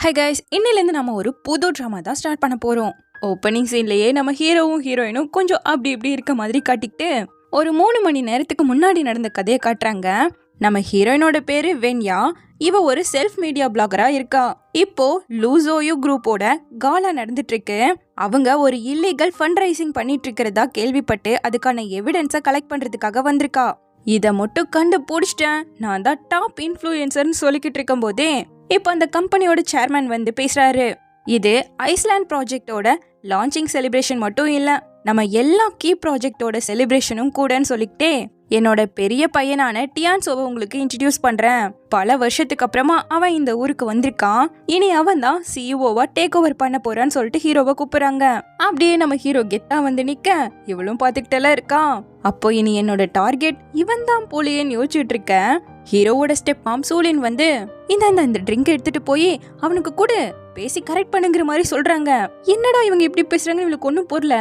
Hi guys, இன்னிலேருந்து நம்ம ஒரு புது ட்ராமா தான் ஸ்டார்ட் பண்ண போகிறோம். ஓப்பனிங் சீன்லேயே நம்ம ஹீரோவும் ஹீரோயினும் கொஞ்சம் அப்படி இப்படி இருக்க மாதிரி காட்டிக்கிட்டு ஒரு 3 மணி நேரத்துக்கு முன்னாடி நடந்த கதையை காட்டுறாங்க. நம்ம ஹீரோயினோட பேரு வென்யா. இவ ஒரு செல்ஃப் மீடியா பிளாகரா இருக்கா. இப்போ லூசோயு குரூப்போட காலா நடந்துட்டு இருக்கு. அவங்க ஒரு இல்லீகல் ஃபண்ட் ரைசிங் பண்ணிட்டு இருக்கிறதா கேள்விப்பட்டு அதுக்கான எவிடன்ஸை கலெக்ட் பண்றதுக்காக வந்திருக்கா. இதை மட்டும் கண்டுபிடிச்சிட்டேன், நான் தான் டாப் இன்ஃப்ளூயன்சர்னு சொல்லிக்கிட்டு இருக்கும் போதே இப்போ அந்த கம்பெனியோட சேர்மேன் வந்து பேசுறாரு. இது ஐஸ்லாண்ட் ப்ராஜெக்டோட லான்ச்சிங் செலிப்ரேஷன் மட்டும் இல்ல, நம்ம எல்லா கீ ப்ராஜெக்டோட செலிப்ரேஷனும் கூடன்னு சொல்லிக்கிட்டே என்னோட பெரிய பையனான டியான்சோவை உங்களுக்கு இன்ட்ரடியூஸ் பண்றேன். பல வருஷத்துக்கு அப்புறமா அவன் இந்த ஊருக்கு வந்திருக்கான். இனி அவன் தான் சிஇஓவா டேக் ஓவர் பண்ண போறான்னு சொல்லிட்டு ஹீரோவை கூப்பிடுறாங்க. அப்படியே நம்ம ஹீரோ கெத்தா வந்து நிக்க இவளும் பாத்துக்கிட்டெல்லாம் இருக்கான். அப்போ இனி என்னோட டார்கெட் இவன் தான் போலியேன்னு யோசிச்சுட்டு இருக்க. ஹீரோவோட ஸ்டெப் மாம் சூலின் வந்து இந்த ட்ரிங்க் எடுத்துட்டு போய் அவனுக்கு கூட பேசி கரெக்ட் பண்ணுங்கிற மாதிரி சொல்றாங்க. என்னடா இவங்க இப்படி பேசுறாங்கன்னு இவளுக்கு ஒன்னும் புரியல.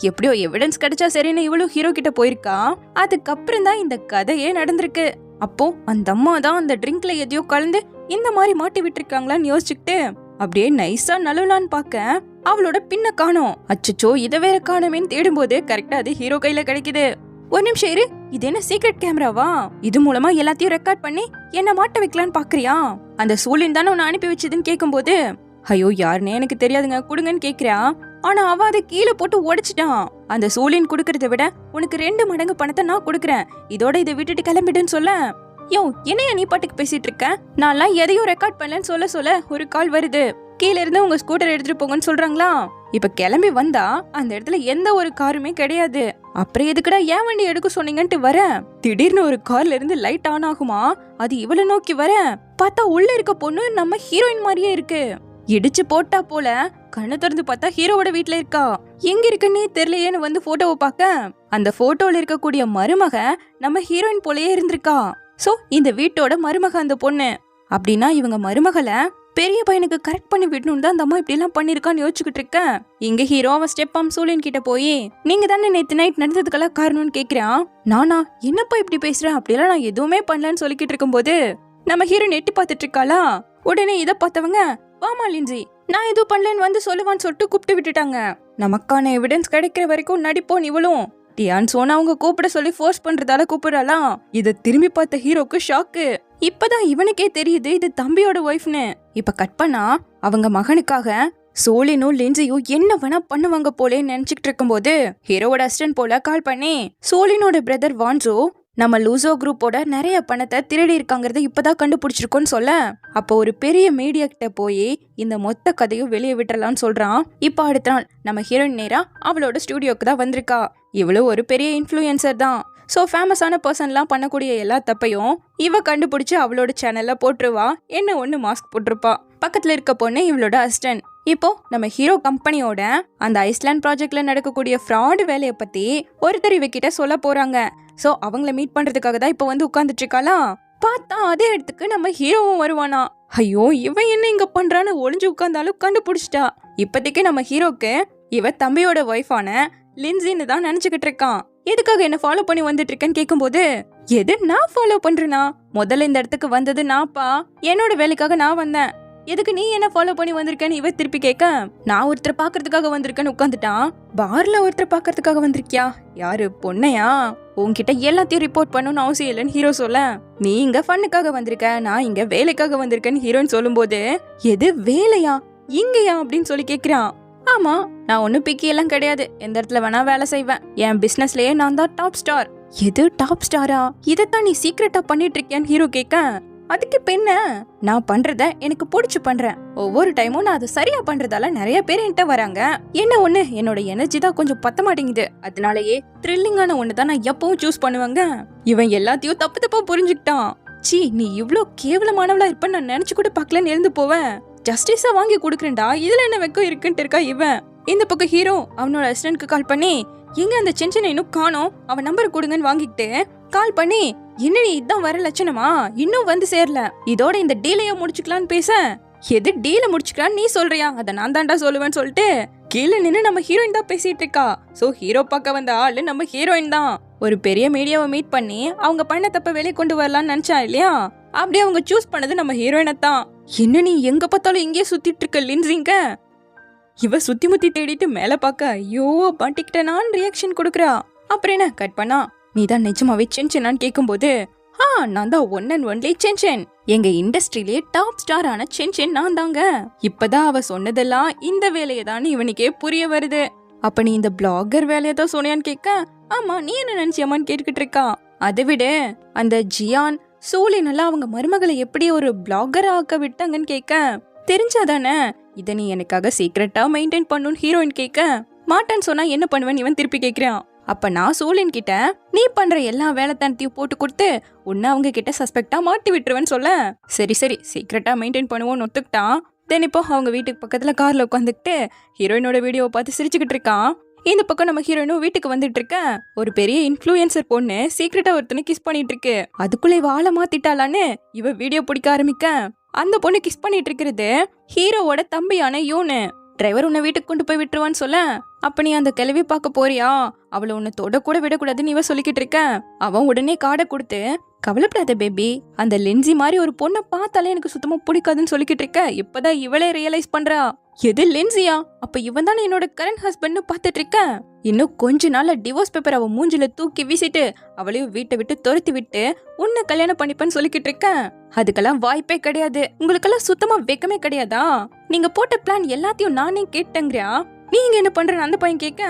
எப்படியோ எவிடன்ஸ் கிடைச்சா சரின்னு இவளும் ஹீரோ கிட்ட போயிருக்கா. அதுக்கப்புறம் தான் இந்த கதையே நடந்திருக்கு. அப்போ அந்த அம்மா தான் அந்த ட்ரிங்க்ல எதையோ கலந்து இந்த மாதிரி மாட்டி விட்டுருக்காங்களான்னு யோசிச்சுக்கிட்டு அப்படியே நைஸா நழுவலான்னு பாக்க அவளோட பின்ன காணோம். அச்சச்சோ, இதை வேற காணமேன்னு தேடும் போது கரெக்டா அது ஹீரோ கையில கிடைக்குது. ஒரு நிமிஷம் இரு, இது என்ன சீக்ரெட் கேமராவா? இது மூலமா எல்லாத்தையும் ரெக்கார்ட் பண்ணி என்ன மாட்ட வைக்கலான்னு பாக்குறியா? அந்த சூலின் தானே உன்னை அனுப்பி வச்சதுன்னு கேட்கும் போது ஐயோ யாருன்னு எனக்கு தெரியாதுங்க, கொடுங்கன்னு கேக்குறா. ஆனா அவ அதை கீழே போட்டு உடைச்சிட்டான். அந்த சூலின் குடுக்கறத விட உனக்கு 2 மடங்கு பணத்தை நான் கொடுக்குறேன், இதோட இதை விட்டுட்டு கிளம்பிடுன்னு சொல்ல. யோ என்னையா நீ பாட்டுக்கு பேசிட்டு இருக்க? நான்லாம் எதையும் ரெக்கார்ட் பண்ணலன்னு சொல்ல ஒரு கால் வருது. கீழே இருந்து உங்க ஸ்கூட்டர் எடுத்துட்டு போங்கன்னு சொல்றாங்களா. இப்ப கிளம்பி வந்தா அந்த இடத்துல எந்த ஒரு காருமே கிடையாது. அப்புறம் எதுக்குடா ஏன் வண்டி எடுக்க சொன்னீங்கன்ட்டு வர திடீர்னு ஒரு கார்ல இருந்து லைட் ஆன் ஆகுமா, அது இவளை நோக்கி வர பார்த்தா உள்ள இருக்க பொண்ணு நம்ம ஹீரோயின் மாதிரியே இருக்கு. இடிச்சு போட்டா போல கண்ணு திறந்து பார்த்தா ஹீரோவோட வீட்டுல இருக்கா. எங்க இருக்குன்னே தெரியலையேன்னு வந்து போட்டோவை பார்க்க அந்த போட்டோல இருக்கக்கூடிய மருமக நம்ம ஹீரோயின் போலயே இருந்திருக்கா. சோ இந்த வீட்டோட மருமக அந்த பொண்ணு. அப்படின்னா இவங்க மருமகளை பெரிய பையனுக்கு கரெக்ட் பண்ணி விடணும் தான் அந்த அம்மா இப்படி எல்லாம் பண்ணிருக்கான்னு யோசிச்சுக்கிட்டு இருக்க. இங்க ஹீரோ அவன் ஸ்டெப் மாம் சூலின் கிட்ட போய் நீங்க தானே நேத்து நைட் நடந்ததுக்கெல்லாம் காரணம்னு கேக்குறான். நானா என்னப்பா இப்படி பேசுறேன், அப்படியெல்லாம் நான் எதுவுமே பண்ணலன்னு சொல்லிக்கிட்டு இருக்கும் போது நம்ம ஹீரோ நெட்டி பாத்துட்டு இருக்காளா. உடனே இதை பார்த்தவங்க வாமா லின்சி, நான் எதுவும் பண்ணலன்னு வந்து சொல்லுவான்னு சொல்லிட்டு கூப்பிட்டு விட்டுட்டாங்க. நமக்கான எவிடன்ஸ் கிடைக்கிற வரைக்கும் நடிப்போம் இவளும். டியான்சோன்னு அவங்க கூப்பிட சொல்லி ஃபோர்ஸ் பண்றதால கூப்பிடலாம். இத திரும்பி பார்த்த ஹீரோக்கு ஷாக்கு. இப்பதான் இவனுக்கே தெரியுது இது தம்பியோட ஒய்ஃப்னு. இப்ப கட் பண்ணா அவங்க மகனுக்காக சோலினும் லின்சியும் என்ன வேணா பண்ணுவாங்க போலே நினைச்சுக்கிட்டு இருக்கும் போது ஹீரோவோட அசிஸ்டன்ட் போல கால் பண்ணி சோலினோட பிரதர் வான்சோ நம்ம லூசோ குரூப்போட நிறைய பணத்தை திருடி இருக்காங்கறத இப்பதான் கண்டுபிடிச்சிருக்கோன்னு சொல்ல, அப்போ ஒரு பெரிய மீடியா கிட்ட போய் இந்த மொத்த கதையும் வெளியே விட்டுறலாம்னு சொல்றான். இப்போ அடுத்த நாள் நம்ம ஹீரோயின் நேரா அவளோட ஸ்டுடியோக்கு தான் வந்திருக்கா. இவ்வளவு ஒரு பெரிய இன்ஃப்ளூயன்சர் தான். ஸோ ஃபேமஸான பர்சன்லாம் பண்ணக்கூடிய எல்லா தப்பையும் இவ கண்டுபிடிச்சு அவளோட சேனல்ல போட்டுருவா. என்ன ஒன்று மாஸ்க் போட்டிருப்பா. பக்கத்துல இருக்க பொண்ணு இவளோட அசிஸ்டன்ட். இப்போ நம்ம ஹீரோ கம்பெனியோட அந்த ஐஸ்லாண்ட் ப்ராஜெக்ட்ல நடக்கக்கூடிய ஃப்ராடு வேலையை பத்தி ஒருத்தர் இவகிட்ட சொல்ல போறாங்க. சோ அவங்கள மீட் பண்றதுக்காக தான் இப்போ வந்து உட்கார்ந்துட்டு இருக்காளா. பார்த்தா அதே இடத்துக்கு நம்ம ஹீரோவும் வருவானா. ஐயோ இவன் என்ன இங்க பண்றான்னு ஒளிஞ்சு உட்கார்ந்தாலும் கண்டுபிடிச்சிட்டா. இப்போதைக்கு நம்ம ஹீரோக்கு இவ தம்பியோட ஒய்ஃபான லின்சின்னு தான் நினைச்சுக்கிட்டு இருக்கான். எதுக்காக என்ன ஃபாலோ பண்ணி வந்துட்டு இருக்கேன்னு கேட்கும்போது எது நான் ஃபாலோ பண்றேனா? முதல்ல இந்த இடத்துக்கு வந்தது நான்ப்பா, என்னோட வேலைக்காக நான் வந்தேன். எதுக்கு நீ என்ன ஃபாலோ பண்ணி வந்திருக்கேன்னு இவ திருப்பி கேட்க நான் ஒருத்தரை பாக்குறதுக்காக வந்திருக்கேன்னு உட்காந்துட்டான். பார்ல ஒருத்தரை பாக்குறதுக்காக வந்திருக்கியா? யாரு பொண்ணையா? உன்கிட்ட எல்லாத்தையும் ரிப்போர்ட் பண்ணணும்னு அவசியம் இல்லைன்னு ஹீரோ சொல்ல, நீ இங்க ஃபன்னுக்காக வந்திருக்க, நான் இங்க வேலைக்காக வந்திருக்கேன்னு ஹீரோன்னு சொல்லும் போது எது வேலையா இங்கயா அப்படின்னு சொல்லி கேக்குறான். ஆமா, நான் ஒன்னும் பிக்கி எல்லாம் கிடையாது, எந்த இடத்துல வேணா வேலை செய்வேன், என் பிசினஸ்லயே நான் தான் டாப் ஸ்டார். எது டாப் ஸ்டாரா? இதைத்தான் நீ சீக்கிரட்டா பண்ணிட்டு இருக்கியான்னு ஹீரோ கேட்க, அதுக்கு பெண்ண நான் பண்றத எனக்கு பிடிச்சு பண்றேன், ஒவ்வொரு டைமும் நான் அதை சரியா பண்றதால நிறைய பேர் என்கிட்ட வராங்க. என்ன ஒண்ணு என்னோட எனர்ஜி தான் கொஞ்சம் பத்த மாட்டேங்குது, அதனாலயே த்ரில்லிங்கான ஒண்ணு தான் நான் எப்பவும் சூஸ் பண்ணுவாங்க. இவன் எல்லாத்தையும் தப்பு தப்பா புரிஞ்சுக்கிட்டான். சீ, நீ இவ்ளோ கேவலமானவளா இருப்ப நான் நினைச்சு கூட பாக்கலன்னு எழுந்து போவேன். ஜஸ்டிஸா வாங்கி கொடுக்குறேன்டா, இதுல என்ன வெக்கம் இருக்குன்ட்டு இருக்கா இவன். இந்த பக்கம் ஹீரோ அவனோட அசிஸ்டன்ட்க்கு கால் பண்ணி எங்க அந்த சென்சனை இன்னும் காணோம், அவன் நம்பர் கொடுங்கன்னு வாங்கிட்டு கால் பண்ணி என்னடி இதான் வர லட்சணமா, இன்னும் வந்து சேரல, இதோட இந்த டீலைய முடிச்சுக்கலான்னு பேச, எது டீல முடிச்சுக்கலான்னு நீ சொல்றியா, அதை நான் தாண்டா சொல்லுவேன்னு சொல்லிட்டு கீழே நின்று நம்ம ஹீரோயின் தான் பேசிட்டு இருக்கா. சோ ஹீரோ பார்க்க வந்த ஆளு நம்ம ஹீரோயின் தான். ஒரு பெரிய மீடியாவை மீட் பண்ணி அவங்க பண்ண தப்ப வெளியே கொண்டு வரலாம்னு நினைச்சா இல்லையா, அப்படியே அவங்க சூஸ் பண்ணது நம்ம ஹீரோயினை தான். என்ன நீ எங்க பார்த்தாலும் இங்கே சுத்திட்டு இருக்க லின்சிங்க? இவ சுத்தி முத்தி தேடிட்டு மேல பாக்க ஐயோ பாட்டிக்கிட்ட ரியாக்ஷன் கொடுக்குறா. அப்புறம் என்ன கட் பண்ணா, நீ தான் நிஜமாவே சென்சென்னான்னு கேட்கும்போது, நான் தான் ஒன் அண்ட் ஒன்லி சென்சென். எங்க இண்டஸ்ட்ரியிலே டாப் ஸ்டார் ஆன சென்சென் நான் தாங்க. இப்பதான் அவ சொன்னதெல்லாம் இந்த வேலையை தான் இவனுக்கே புரிய வருது. அப்ப நீ இந்த பிளாகர் வேலையை தான் சொன்னியான்னு கேட்க, ஆமா நீ என்ன நினைச்சியம்மான்னு கேட்டுக்கிட்டு இருக்கா. அதை விட அந்த ஜியான் சூலினெல்லாம் அவங்க மருமகளை எப்படி ஒரு பிளாகர் ஆக்க விட்டாங்கன்னு கேட்க, தெரிஞ்சாதானே இதை நீ எனக்காக சீக்கிரட்டா மெயின்டைன் பண்ணுன்னு ஹீரோயின் கேட்க, மாட்டான்னு சொன்னா என்ன பண்ணுவேன்னு இவன் திருப்பி கேட்கிறான். அப்ப நான் சூலின் கிட்ட நீ பண்ற எல்லா வேலைத்தனத்தையும் போட்டு கொடுத்து உன்ன அவங்க கிட்ட சஸ்பெக்டா மாட்டி விட்டுருவேன்னு சொல்ல, சரி சரி சீக்கிரட்டா மெயின்டைன் பண்ணுவோன்னு ஒத்துக்கிட்டான். தென் இப்போ அவங்க வீட்டுக்கு பக்கத்துல கார்ல உட்காந்துக்கிட்டு ஹீரோயினோட வீடியோவை பார்த்து சிரிச்சுக்கிட்டு இருக்கான். இந்த பக்கம் நம்ம ஹீரோயினும் வீட்டுக்கு வந்துட்டு இருக்க, ஒரு பெரிய இன்ஃப்ளூயன்சர் பொண்ணு சீக்கிரட்டா ஒருத்தனை கிஸ் பண்ணிட்டு இருக்கு. அதுக்குள்ள இவ ஆளை மாத்திட்டாளான்னு இவ வீடியோ பிடிக்க ஆரம்பிக்க, அந்த பொண்ணு கிஸ் பண்ணிட்டு இருக்கிறது ஹீரோவோட தம்பியான யூனு. டிரைவர் உன்னை வீட்டுக்கு கொண்டு போய் விட்டுருவான்னு சொல்ல, அப்ப நீ அந்த கிளவி பார்க்க போறியா, அவளை உன்னை தொட கூட விடக்கூடாதுன்னு இவ சொல்லிக்கிட்டு இருக்க. அவன் உடனே கார்டை கொடுத்து, கவலைப்படாத பேபி, அந்த லின்சி மாதிரி ஒரு பொண்ணை பார்த்தாலே எனக்கு சுத்தமா பிடிக்காதுன்னு சொல்லிக்கிட்டு இருக்க. இப்பதான் இவளே ரியலைஸ் பண்றா, எது லின்சியா, அப்ப இவன் தானே என்னோட கரண்ட் ஹஸ்பண்ட் பார்த்துட்டு இருக்க. இன்னும் கொஞ்ச நாள்ல டிவோர்ஸ் பேப்பர் அவ மூஞ்சில தூக்கி வீசிட்டு அவளையும் வீட்டை விட்டு துரத்தி விட்டு உன்னை கல்யாணம் பண்ணிப்பேன்னு சொல்லிக்கிட்டு இருக்க. அதுக்கெல்லாம் வாய்ப்பே கிடையாது. உங்களுக்கெல்லாம் சுத்தமா வெக்கமே கிடையாதா? நீங்க போட்ட பிளான் எல்லாத்தையும் நானே கேட்டேங்கிறியா? நீங்க என்ன பண்றேன்னு அந்த பையன் கேட்க,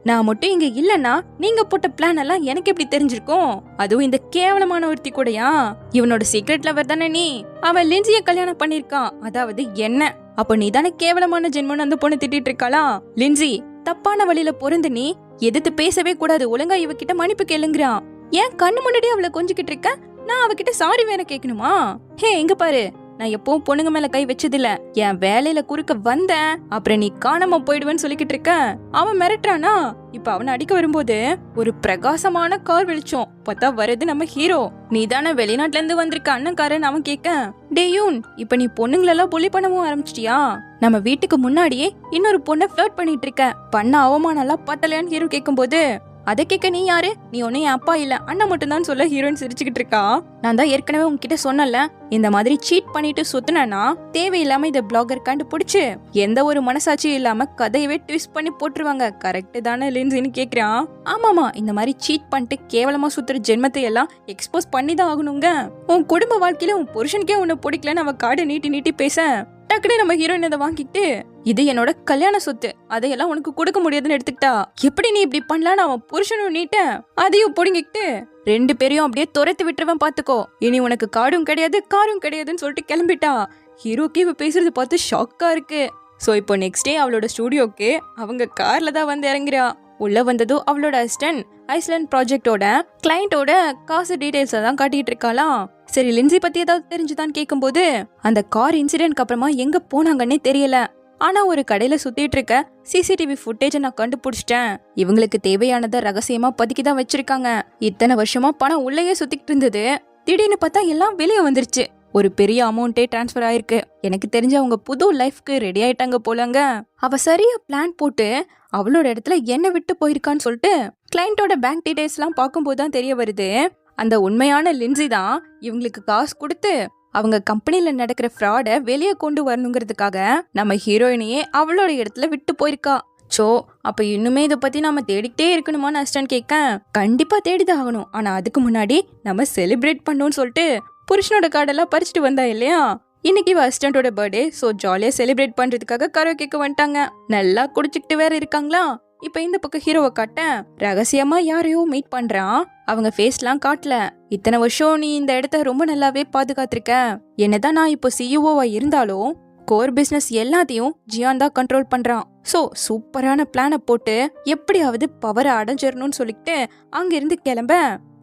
நான் மட்டும் இங்க இல்லன்னா நீங்க போட்ட பிளான் எல்லாம் எனக்கு எப்படி தெரிஞ்சிருக்கும்? அதுவும் இந்த கேவலமான ஒருத்தி கூடயா? இவனோட சீக்ரெட் லவர் தானே நீ. அவன் லின்சிய கல்யாணம் பண்ணிருக்கான், அதாவது என்ன. அப்ப நீ தானே கேவலமான ஜென்மன் அந்த பொண்ணு திட்டிட்டு இருக்காளா? லின்சி தப்பான வழியில பொருந்து நீ எதிர்த்து பேசவே கூடாது, ஒழுங்கா இவகிட்ட மன்னிப்பு கேளுங்கிறான். ஏன் கண்ணு முன்னாடி அவளை கொஞ்சிக்கிட்டு இருக்க? நான் அவகிட்ட சாரி வேற கேட்கணுமா? ஹே இங்க பாரு, நான் எப்பவும் பொண்ணுங்க மேல கை வச்சதில்ல. என் வேலையில குறுக்க வந்தேன், அப்புறம் நீ காணாம போயிடுவேன்னு சொல்லிக்கிட்டு இருக்க. அவன் மிரட்டுறானா? இப்ப அவனை அடிக்க வரும்போது ஒரு பிரகாசமான கார் வெளிச்சம் பார்த்தா வருது நம்ம ஹீரோ. நீ தானே வெளிநாட்டுல இருந்து வந்திருக்க அண்ணன்காரன் அவன் கேட்க, டேயூன் இப்ப நீ பொண்ணுங்களெல்லாம் புலி பண்ணவும் ஆரம்பிச்சிட்டியா? நம்ம வீட்டுக்கு முன்னாடியே இன்னொரு பொண்ணை ஃபிளர்ட் பண்ணிட்டு இருக்க, பண்ண அவமானம் எல்லாம் பத்தலையான்னு ஹீரோ கேட்கும் போது, அதை கேட்க நீ யாரு? நீ ஒன்னும் என் அப்பா இல்ல அண்ணன் மட்டும் தான் சொல்ல ஹீரோயின் சிரிச்சுக்கிட்டு இருக்கா. நான் தான் ஏற்கனவே உங்ககிட்ட சொன்னல, இந்த மாதிரி சீட் பண்ணிட்டு சுத்தினா தேவையில்லாம இத பிளாகர் கண்டுபிடிச்சு எந்த ஒரு மனசாட்சியும் இல்லாம கதையவே ட்விஸ்ட் பண்ணி போட்டுருவாங்க. கரெக்ட் தானே லின்சின்னு கேக்குறான். ஆமாமா, இந்த மாதிரி சீட் பண்ணிட்டு கேவலமா சுத்துற ஜென்மத்தை எல்லாம் எக்ஸ்போஸ் பண்ணி தான் ஆகணுங்க. உன் குடும்ப வாழ்க்கையில உன் புருஷனுக்கே உன்னை பிடிக்கலன்னு அவ காடை நீட்டி நீட்டி பேச, டக்குனு நம்ம ஹீரோயின் அதை வாங்கிட்டு, இது என்னோட கல்யாண சொத்து, அதையெல்லாம் உனக்கு கொடுக்க முடியாதுன்னு எடுத்துக்கிட்டா. எப்படி நீ இப்படி பண்ணலான்னு அவன் புருஷனும் நீட்ட அதையும் புடுங்கிட்டு ரெண்டு பேரையும் அப்படியே துரத்து விட்டுருவன் பாத்துக்கோ. இனி உனக்கு காடும் கிடையாது காரும் கிடையாதுன்னு சொல்லிட்டு கிளம்பிட்டா. ஹீரோக்கு இவ பேசுறது பார்த்து ஷாக்கா இருக்கு. சோ இப்போ நெக்ஸ்ட் டே அவளோட ஸ்டுடியோக்கு அவங்க கார்ல தான் வந்து இறங்குறா. உள்ள வந்ததும் அவளோட அசிஸ்டன்ட் ஐஸ்லாண்ட் ப்ராஜெக்டோட கிளையண்டோட காசு டீடைல்ஸ் தான் காட்டிட்டு இருக்காளாம். சரி லின்சி பத்தி ஏதாவது தெரிஞ்சுதான் கேட்கும்போது, அந்த கார் இன்சிடென்ட்க்கு அப்புறமா எங்க போனாங்கன்னே தெரியல, ஆனா ஒரு கடையில சுத்திட்டு இருக்க சிசிடிவி ஃபுட்டேஜை நான் கண்டுபிடிச்சிட்டேன். இவங்களுக்கு தேவையானதை ரகசியமா பதுக்கி தான் வச்சிருக்காங்க. இத்தனை வருஷமா பணம் உள்ளேயே சுத்திக்கிட்டு இருந்தது, திடீர்னு பார்த்தா எல்லாம் வெளியே வந்துருச்சு. ஒரு பெரிய அமௌண்ட்டே டிரான்ஸ்ஃபர் ஆயிருக்கு. எனக்கு தெரிஞ்ச அவங்க புது லைஃப்க்கு ரெடி ஆயிட்டாங்க போலங்க. அவ சரியா பிளான் போட்டு அவளோட இடத்துல என்ன விட்டு போயிருக்கான்னு சொல்லிட்டு கிளையண்டோட பேங்க் டீடைல்ஸ் எல்லாம் பார்க்கும்போது தான் தெரிய வருது, அந்த உண்மையான லின்சி தான் இவங்களுக்கு காசு கொடுத்து அவங்க கம்பெனில நடக்கிற ஃப்ராட வெளியே கொண்டு வரணுங்கிறதுக்காக நம்ம ஹீரோயினையே அவளோட இடத்துல விட்டு போயிருக்கா. சோ அப்ப இன்னுமே இதை பத்தி நாம தேடிக்கிட்டே இருக்கணுமான்னு அசிஸ்டன்ட் கேட்க, கண்டிப்பா தேடிதான் ஆகணும், ஆனா அதுக்கு முன்னாடி நம்ம செலிப்ரேட் பண்ணணும்னு சொல்லிட்டு புருஷனோட கார்டெல்லாம் பறிச்சுட்டு வந்தா இல்லையா. இன்னைக்கு அசிஸ்டன்டோட பர்த்டே, சோ ஜாலியா செலிப்ரேட் பண்றதுக்காக கரோக்கேக்கு வந்துட்டாங்க. நல்லா குடிச்சுக்கிட்டு வேற இருக்காங்களா. இப்ப இந்த பக்கம் ஹீரோவை காட்ட ரகசியமா யாரையோ மீட் பண்றான். அவங்க ஃபேஸ்லாம் காட்டல. இத்தனை வருஷம் நீ இந்த இடத்த ரொம்ப நல்லாவே பாதுகாத்திருக்க. என்னதான் நான் இப்போ சிஇஓவா இருந்தாலும் கோர் பிசினஸ் எல்லாத்தையும் ஜியான் தான் கண்ட்ரோல் பண்றான். சோ சூப்பரான பிளான போட்டு எப்படியாவது பவரை அடைஞ்சிடணும்னு சொல்லிட்டு அங்க இருந்து கிளம்ப,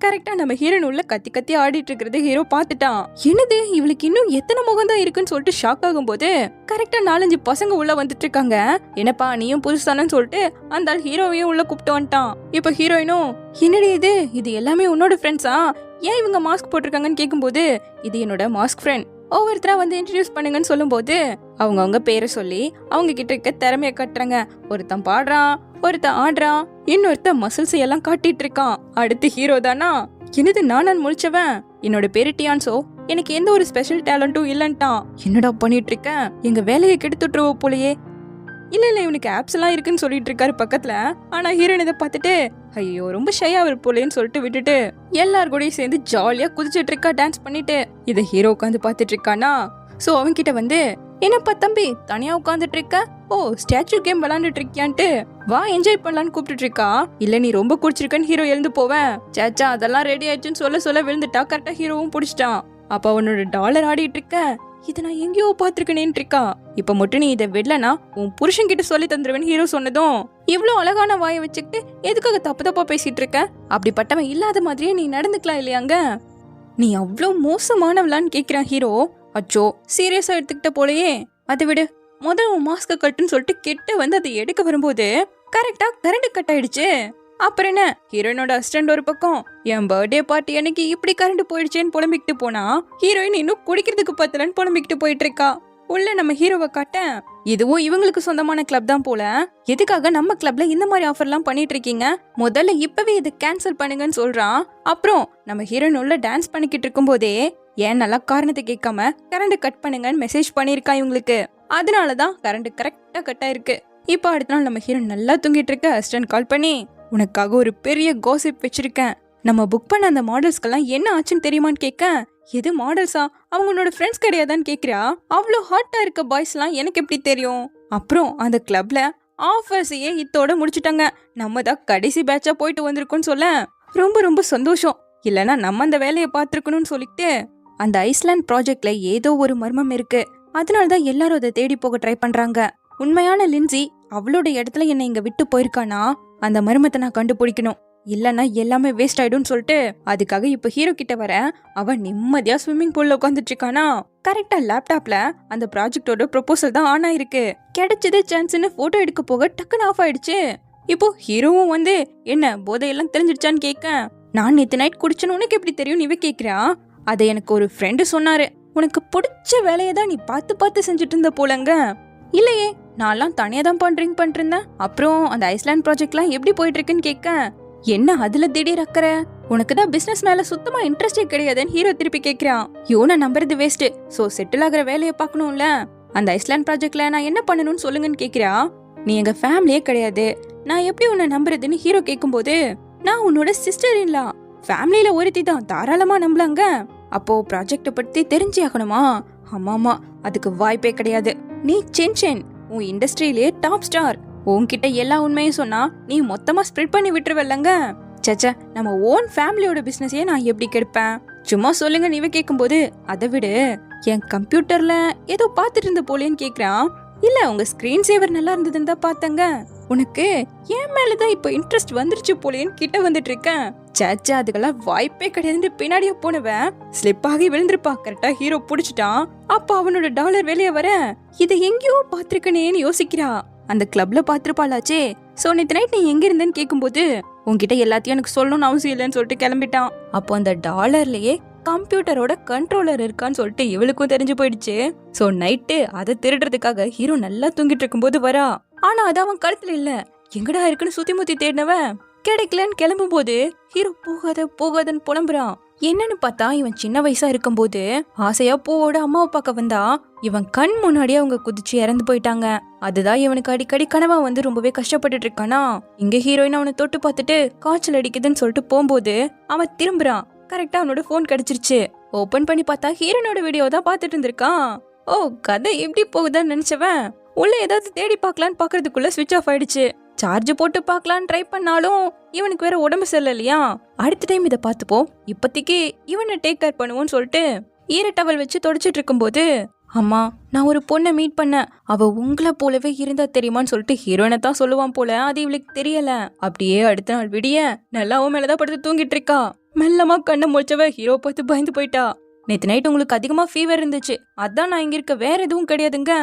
கரெக்டா நம்ம ஹீரோயின் உள்ள கத்தி கத்தி ஆடிட்டு இருக்கிறது ஹீரோ பாத்துட்டான். என்னது இவளுக்கு இன்னும் எத்தனை முகம் தான் இருக்குன்னு சொல்லிட்டு ஷாக் ஆகும் போது கரெக்டா 4-5 பசங்க உள்ள வந்துட்டு இருக்காங்க. என்னப்பா நீயும் புதுசானு சொல்லிட்டு அந்த ஹீரோவையும் உள்ள கூப்பிட்டு வந்துட்டான். இப்ப ஹீரோயினும், என்னடி இது எல்லாமே உன்னோட ஃப்ரெண்ட்ஸா, ஏன் இவங்க மாஸ்க் போட்டிருக்காங்கன்னு கேட்கும்போது, இது என்னோட மாஸ்க் ஃப்ரெண்ட், ஒவ்வொருத்தரா வந்து இன்ட்ரடியூஸ் பண்ணுங்கன்னு சொல்லும் போது அவங்க பேரை சொல்லி அவங்க கிட்ட இருக்க திறமைய கட்டுறாங்க. ஒருத்தன் பாடுறான், ஒருத்தன் ஆடுறான், இன்னொருத்தன் மசில்ஸ் எல்லாம் காட்டிட்டு இருக்கான். அடுத்து ஹீரோ தானா, என்னது நான் முழிச்சவன், என்னோட பேரு டியான்சோ, எனக்கு எந்த ஒரு ஸ்பெஷல் டேலண்ட்டும் இல்லன்ட்டான். என்னடா பண்ணிட்டு இருக்க, எங்க வேலையை கெடுத்துட்டுருவ போலயே. இல்ல இவனுக்கு ஆப்ஸ் எல்லாம் இருக்குன்னு சொல்லிட்டு இருக்காரு பக்கத்துல. ஆனா ஹீரோயின் இதை பார்த்துட்டு ஐயோ ரொம்ப ஷையா இருப்போலேன்னு சொல்லிட்டு விட்டுட்டு எல்லார் கூடயும் சேர்ந்து ஜாலியா குதிச்சிட்டு இருக்கா, டான்ஸ் பண்ணிட்டு. இதை ஹீரோ உட்காந்து பாத்துட்டு இருக்கானா. சோ அவன் கிட்ட வந்து, என்னப்பா தம்பி தனியா உட்காந்துட்டு இருக்க, ஓ ஸ்டாச்சு கேம் விளையாண்டுட்டு இருக்கியான்ட்டு வா என்ஜாய் பண்ணலான்னு கூப்பிட்டு இருக்கா. இல்ல நீ ரொம்ப குடிச்சிருக்கன்னு ஹீரோ எழுந்து போவேன். சேச்சா அதெல்லாம் ரெடி ஆயிடுச்சுன்னு சொல்ல விழுந்துட்டா. கரெக்டா ஹீரோவும் பிடிச்சிட்டான். அப்ப அவனோட டாலர் ஆடிட்டு இருக்க, இதை நான் எங்கேயோ பாத்துருக்கேன்னு இருக்கா. இப்ப மட்டும் நீ இதை விடலனா உன் புருஷன் கிட்ட சொல்லி தந்துருவேன்னு ஹீரோ சொன்னதும், இவ்வளவு அழகான வாயை வச்சுக்கிட்டு எதுக்காக தப்பு பேசிட்டு இருக்க, அப்படிப்பட்டவன் இல்லாத மாதிரியே நீ நடந்துக்கலாம் இல்லையாங்க, நீ அவ்வளோ மோசமானவளான்னு கேக்குறான் ஹீரோ. அச்சோ சீரியஸா எடுத்துக்கிட்ட போலயே. அதை விடு, முதல் உன் மாஸ்க கட்டுன்னு சொல்லிட்டு கிட்ட வந்து அதை எடுக்க வரும்போது கரெக்டா கரண்ட் கட் ஆயிடுச்சு. அப்புறம் என்ன, ஹீரோயினோட அசிஸ்டன்ட் ஒரு பக்கம் என் பர்த்டே பார்ட்டி அன்னைக்கு இப்படி கரண்ட் போயிடுச்சேன்னு புலம்பிக்கிட்டு போனா, ஹீரோயின் இன்னும் குடிக்கிறதுக்கு பத்தலன்னு புலம்பிக்கிட்டு போயிட்டு இருக்கா. உள்ள நம்ம ஹீரோவை காட்ட, இதுவும் இவங்களுக்கு சொந்தமான கிளப் தான் போல, எதுக்காக நம்ம கிளப்ல இந்த மாதிரி ஆஃபர்லாம் பண்ணிட்டு இருக்கீங்க, முதல்ல இப்பவே இதை கேன்சல் பண்ணுங்கன்னு சொல்றான். அப்புறம் நம்ம ஹீரோயின் உள்ள டான்ஸ் பண்ணிக்கிட்டு இருக்கும் போதே ஏன் நல்லா காரணத்தை கேட்காம கரண்ட் கட் பண்ணுங்கன்னு மெசேஜ் பண்ணிருக்கா இவங்களுக்கு. அதனாலதான் கரண்ட் கரெக்டா கட் ஆயிருக்கு. இப்ப அடுத்த நாள் நம்ம ஹீரோயின் நல்லா தூங்கிட்டு இருக்க அசிஸ்டன்ட் கால் பண்ணி, உனக்காக ஒரு பெரிய காசிப் வச்சிருக்கேன், நம்ம புக் பண்ண அந்த மாடல்ஸ்க்கெல்லாம் என்ன ஆச்சுன்னு தெரியுமான்னு கேட்க, எது மாடல்ஸா, அவங்க உன்னோட ஃப்ரெண்ட்ஸ் கிடையாதான்னு கேக்குறா. அவ்வளோ ஹாட்டா இருக்க பாய்ஸ்லாம் எனக்கு எப்படி தெரியும். அப்புறம் அந்த கிளப்ல ஆஃபர்ஸையே இத்தோட முடிச்சுட்டாங்க, நம்ம தான் கடைசி பேட்சா போயிட்டு வந்திருக்கோம்னு சொல்ல ரொம்ப ரொம்ப சந்தோஷம். இல்லைன்னா நம்ம அந்த வேலையை பார்த்துருக்கணும்னு சொல்லிட்டு, அந்த ஐஸ்லாண்ட் ப்ராஜெக்ட்ல ஏதோ ஒரு மர்மம் இருக்கு, அதனாலதான் எல்லாரும் அதை தேடி போக ட்ரை பண்றாங்க. உண்மையான லின்சி அவளோட இடத்துல என்னை இங்க விட்டு போயிருக்கானா, அந்த மர்மத்தை நான் கண்டுபிடிக்கணும், இல்லன்னா எல்லாமே வேஸ்ட் ஆயிடும்னு சொல்லிட்டு அதுக்காக இப்ப ஹீரோ கிட்ட வர. அவன் நிம்மதியா ஸ்விம்மிங் பூல்ல உட்காந்துட்டு இருக்கானா. கரெக்டா லேப்டாப்ல அந்த ப்ராஜெக்டோட ப்ரொபோசல் தான் ஆன் ஆயிருக்கு. கிடைச்சது சான்ஸ்னு போட்டோ எடுக்க போக டக்குன்னு ஆஃப் ஆயிடுச்சு. இப்போ ஹீரோவும் வந்து, என்ன போதையெல்லாம் தெரிஞ்சிடுச்சான்னு கேட்க, நான் நேத்து நைட் குடிச்சேன்னு உனக்கு எப்படி தெரியும் இவ கேக்குறா. அதை எனக்கு ஒரு ஃப்ரெண்டு சொன்னாரு, உனக்கு பிடிச்ச வேலையை தான் நீ பார்த்து செஞ்சுட்டு இருந்த போலங்க. இல்லையே, நான்லாம் தனியா தான் ட்ரிங்க் பண்ணிட்டு இருந்தேன். அப்புறம் அந்த ஐஸ்லாண்ட் ப்ராஜெக்ட்லாம் எப்படி போயிட்டு இருக்குன்னு கேட்க, என்ன அதுல திடீர் அக்கறை, உனக்கு தான் பிசினஸ் மேல சுத்தமா இன்ட்ரெஸ்டே கிடையாதுன்னு ஹீரோ திருப்பி கேட்கிறான். யோனை நம்புறது வேஸ்ட், சோ செட்டில் ஆகிற வேலையை பார்க்கணும்ல, அந்த ஐஸ்லாண்ட் ப்ராஜெக்ட்ல நான் என்ன பண்ணணும்னு சொல்லுங்கன்னு கேட்கிறா. நீ எங்க ஃபேமிலியே கிடையாது, நான் எப்படி உன்னை நம்புறதுன்னு ஹீரோ கேட்கும்போது, நான் உன்னோட சிஸ்டர் இல்ல, ஃபேமிலியில ஒருத்தி தான், தாராளமா நம்பலாங்க. அப்போ ப்ராஜெக்ட பத்தி தெரிஞ்சே ஆகணுமா? ஆமாமா, அதுக்கு வாய்ப்பே கிடையாது. நீ சென்சென், உன் இண்டஸ்ட்ரியிலே டாப் ஸ்டார், உன்கிட்ட எல்லா உண்மையும் சொன்னா நீ மொத்தமா ஸ்ப்ரெட் பண்ணி விட்டுருவல்லங்க. சச்சா, நம்ம ஓன் ஃபேமிலியோட பிசினஸையே நான் எப்படி கெடுப்பேன், சும்மா சொல்லுங்க நீவே கேட்கும்போது, அதை விடு, என் கம்ப்யூட்டர்ல ஏதோ பாத்துட்டு இருந்த போலேன்னு கேக்குறான். இல்ல உங்க ஸ்கிரீன் சேவர் நல்லா இருந்ததுன்னு தான் பார்த்தங்க, உனக்கு என் மேலதான் இப்ப இன்ட்ரெஸ்ட் வந்துருச்சு போலேன்னு கிட்ட வந்துட்டு இருக்கேன். சேச்சா அதுக்கெல்லாம் வாய்ப்பே கிடையாதுன்னு பின்னாடியே போனவன் ஸ்லிப் ஆகி விழுந்திருப்பா. கரெக்டா ஹீரோ புடிச்சிட்டான். அப்ப அவனோட டாலர் வெளியே வர, இதை எங்கேயோ பாத்திருக்கனேன்னு யோசிக்கிறா. அந்த கிளப்ல பாத்திருப்பாளாச்சே. சோ நேத்து நைட் நீ எங்க இருந்தேன்னு கேட்கும்போது, உன்கிட்ட எல்லாத்தையும் எனக்கு சொல்லணும்னு அவசியம் இல்லைன்னு சொல்லிட்டு கிளம்பிட்டான். அப்போ அந்த டாலர்லயே கம்ப்யூட்டரோட கண்ட்ரோலர் இருக்கான்னு சொல்லிட்டு இவளுக்கும் தெரிஞ்சு போயிடுச்சு. சோ நைட்டு அதை திருடுறதுக்காக ஹீரோ நல்லா தூங்கிட்டு இருக்கும்போது வரா. ஆனா அது அவன் கழுத்துல இல்ல, எங்கடா இருக்குன்னு சுத்தி முத்தி தேடினவன் கிடைக்கலன்னு கிளம்பும் போது ஹீரோ போகாதன்னு புலம்புறான். என்னன்னு பார்த்தா, இவன் சின்ன வயசா இருக்கும் போது ஆசையா பூவோட அம்மாவை பார்க்க வந்தா, இவன் கண் முன்னாடியே அவங்க குதிச்சு இறந்து போயிட்டாங்க. அதுதான் இவனுக்கு அடிக்கடி கனவா வந்து ரொம்பவே கஷ்டப்பட்டுட்டு இருக்கானா. இங்க ஹீரோயின் அவனை தொட்டு பார்த்துட்டு காய்ச்சல் அடிக்குதுன்னு சொல்லிட்டு போகும்போது அவன் திரும்புறான். கரெக்டா அவனோட போன் கிடைச்சிருச்சு. ஓபன் பண்ணி பார்த்தா ஹீரோனோட வீடியோ தான் பார்த்துட்டு இருந்திருக்கான். ஓ, கதை எப்படி போகுதான்னு நினைச்சவன் உள்ள ஏதாவது தேடி பார்க்கலான்னு பாக்குறதுக்குள்ள ஸ்விட்ச் ஆஃப் ஆயிடுச்சு. சார்ஜ் போட்டு பார்க்கலான்னு ட்ரை பண்ணாலும் இவனுக்கு வேற உடம்பு சரியில்லையா. அடுத்த டைம் இதை பார்த்துப்போம், இப்போதைக்கு இவனை டேக் கேர் பண்ணுவோன்னு சொல்லிட்டு ஈர டவல் வச்சு தொடச்சிட்டு இருக்கும்போது, அம்மா நான் ஒரு பொண்ணை மீட் பண்ணேன், அவ உங்களை போலவே இருந்தா தெரியுமான்னு சொல்லிட்டு ஹீரோயினை தான் சொல்லுவான் போல. அது இவளுக்கு தெரியல. அப்படியே அடுத்த நாள் விடிய நல்லாவும் மேலதான் படுத்து தூங்கிட்டு இருக்கா. மெல்லமா கண்ணை முடிச்சவ ஹீரோ பார்த்து பயந்து போயிட்டா. நேத்து நைட் உங்களுக்கு அதிகமா ஃபீவர் இருந்துச்சு, அதான் நான் இங்க இருக்க, வேற எதுவும் கிடையாதுங்க.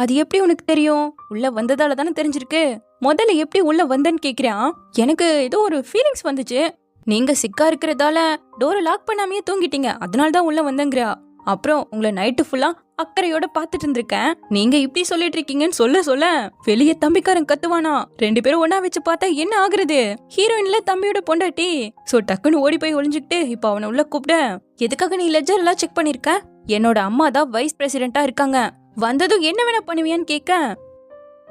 அது எப்படி உனக்கு தெரியும்? உள்ள வந்ததால தானே தெரிஞ்சிருக்கு. முதல்ல எப்படி உள்ள வந்தன்னு கேக்குறான். எனக்கு ஏதோ ஒரு ஃபீலிங்ஸ் வந்துச்சு, நீங்க சிக்கா இருக்கிறதால டோரை லாக் பண்ணாமையே தூங்கிட்டீங்க, அதனாலதான் உள்ள வந்தங்கிறா. அப்புறம் உங்களை நைட்டு ஃபுல்லா அக்கறையோட பாத்துட்டு இருந்திருக்கேன். நீங்க இப்படி சொல்லிட்டு இருக்கீங்கன்னு சொல்ல வெளியே தம்பிக்காரன் கத்துவானா. 2 பேரும் ஒன்னா வச்சு பார்த்தா என்ன ஆகுறது? ஹீரோயின்ல தம்பியோட பொண்டாட்டி. சோ டக்குன்னு ஓடி போய் ஒளிஞ்சுக்கிட்டு இப்ப அவனை உள்ள கூப்பிட, எதுக்காக நீ லெட்ஜர் எல்லாம் செக் பண்ணிருக்க? என்னோட அம்மா தான் வைஸ் பிரசிடென்டா இருக்காங்க, வந்ததும் என்ன வேணா பண்ணுவியான்னு கேட்க,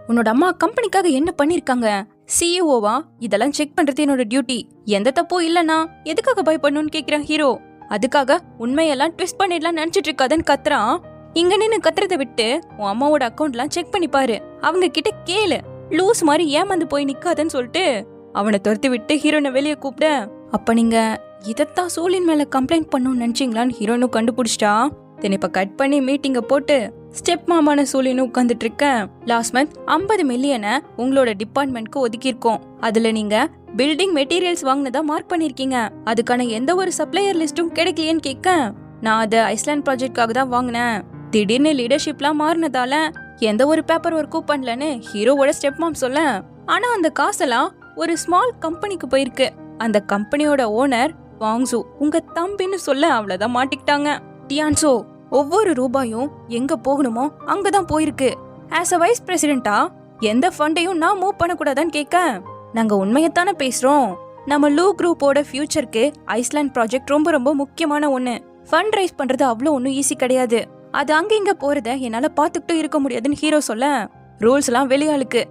உன்னோட அம்மா கம்பெனிக்காக என்ன பண்ணிருக்காங்க? சிஇஓவா? இதெல்லாம் செக் பண்றது என்னோட டியூட்டி. எந்த தப்பும் இல்லனா எதுக்காக பயப்படணும்னு கேக்குறான் ஹீரோ. அதுக்காக உண்மையெல்லாம் ட்விஸ்ட் பண்ணிடலாம் நினைச்சிட்டு இருக்காதன்னு கத்துறான். இங்க நின்னு கத்துறதை விட்டு உன் அம்மாவோட அக்கௌண்ட்லாம் செக் பண்ணி பாரு, அவங்க கிட்ட கேளு, லூஸ் மாதிரி ஏமாந்து போய் நிக்காதன்னு சொல்லிட்டு அவனை துரத்தி விட்டு ஹீரோனை வெளியே கூப்பிட, அப்ப நீங்க இதத்தான் சூழின் மேல கம்ப்ளைண்ட் பண்ணணும்னு நினைச்சீங்களான்னு ஹீரோனும் கண்டுபிடிச்சிட்டா. தென் இப்ப கட் பண்ணி மீட்டிங்க போட்டு ஸ்டெப் மாமான சூழின்னு உட்காந்துட்டு இருக்கேன். லாஸ்ட் மந்த் 50 மில்லியனை உங்களோட டிபார்ட்மெண்ட்க்கு ஒதுக்கியிருக்கோம். அதுல நீங்க பில்டிங் மெட்டீரியல்ஸ் வாங்கினதா மார்க் பண்ணிருக்கீங்க. அதுக்கான எந்த ஒரு சப்ளையர் லிஸ்டும் கிடைக்கலையேன்னு கேட்க, நான் அதை ஐஸ்லாண்ட் ப்ராஜெக்ட்காக தான் வாங்கினேன். திடீர்னு லீடர்ஷிப்லாம் மாறினதால எந்த ஒரு பேப்பர் ஒர்க்கும் பண்ணலன்னு ஹீரோவோட ஸ்டெப் மாம் சொல்ல, ஆனா அந்த காசெல்லாம் ஒரு ஸ்மால் கம்பெனிக்கு போயிருக்கு. அந்த கம்பெனியோட ஓனர் வாங்ஸு உங்க தம்பின்னு சொல்ல அவ்வளவுதான் மாட்டிக்கிட்டாங்க. டியான்சோ ஒவ்வொரு ரூபாயும் எங்க போகணுமோ அங்கதான் போயிருக்கு. ஆஸ் அ வைஸ் பிரசிடென்டா எந்த ஃபண்டையும் நான் மூவ் பண்ணக்கூடாதான்னு கேட்க, நாங்க உண்மையத்தானே பேசுறோம். நம்ம லூ குரூப்போட ஃபியூச்சருக்கு ஐஸ்லாண்ட் ப்ராஜெக்ட் ரொம்ப ரொம்ப முக்கியமான ஒண்ணு. ஃபண்ட் ரைஸ் பண்றது அவ்வளோ ஒன்றும் ஈஸி கிடையாது. அது அங்க இங்க போறத என்னால பாத்துக்கிட்டு இருக்க முடியாதுன்னு ஹீரோ சொல்ல, ரூல்ஸ் எல்லாம் வெளியாளுக்கு.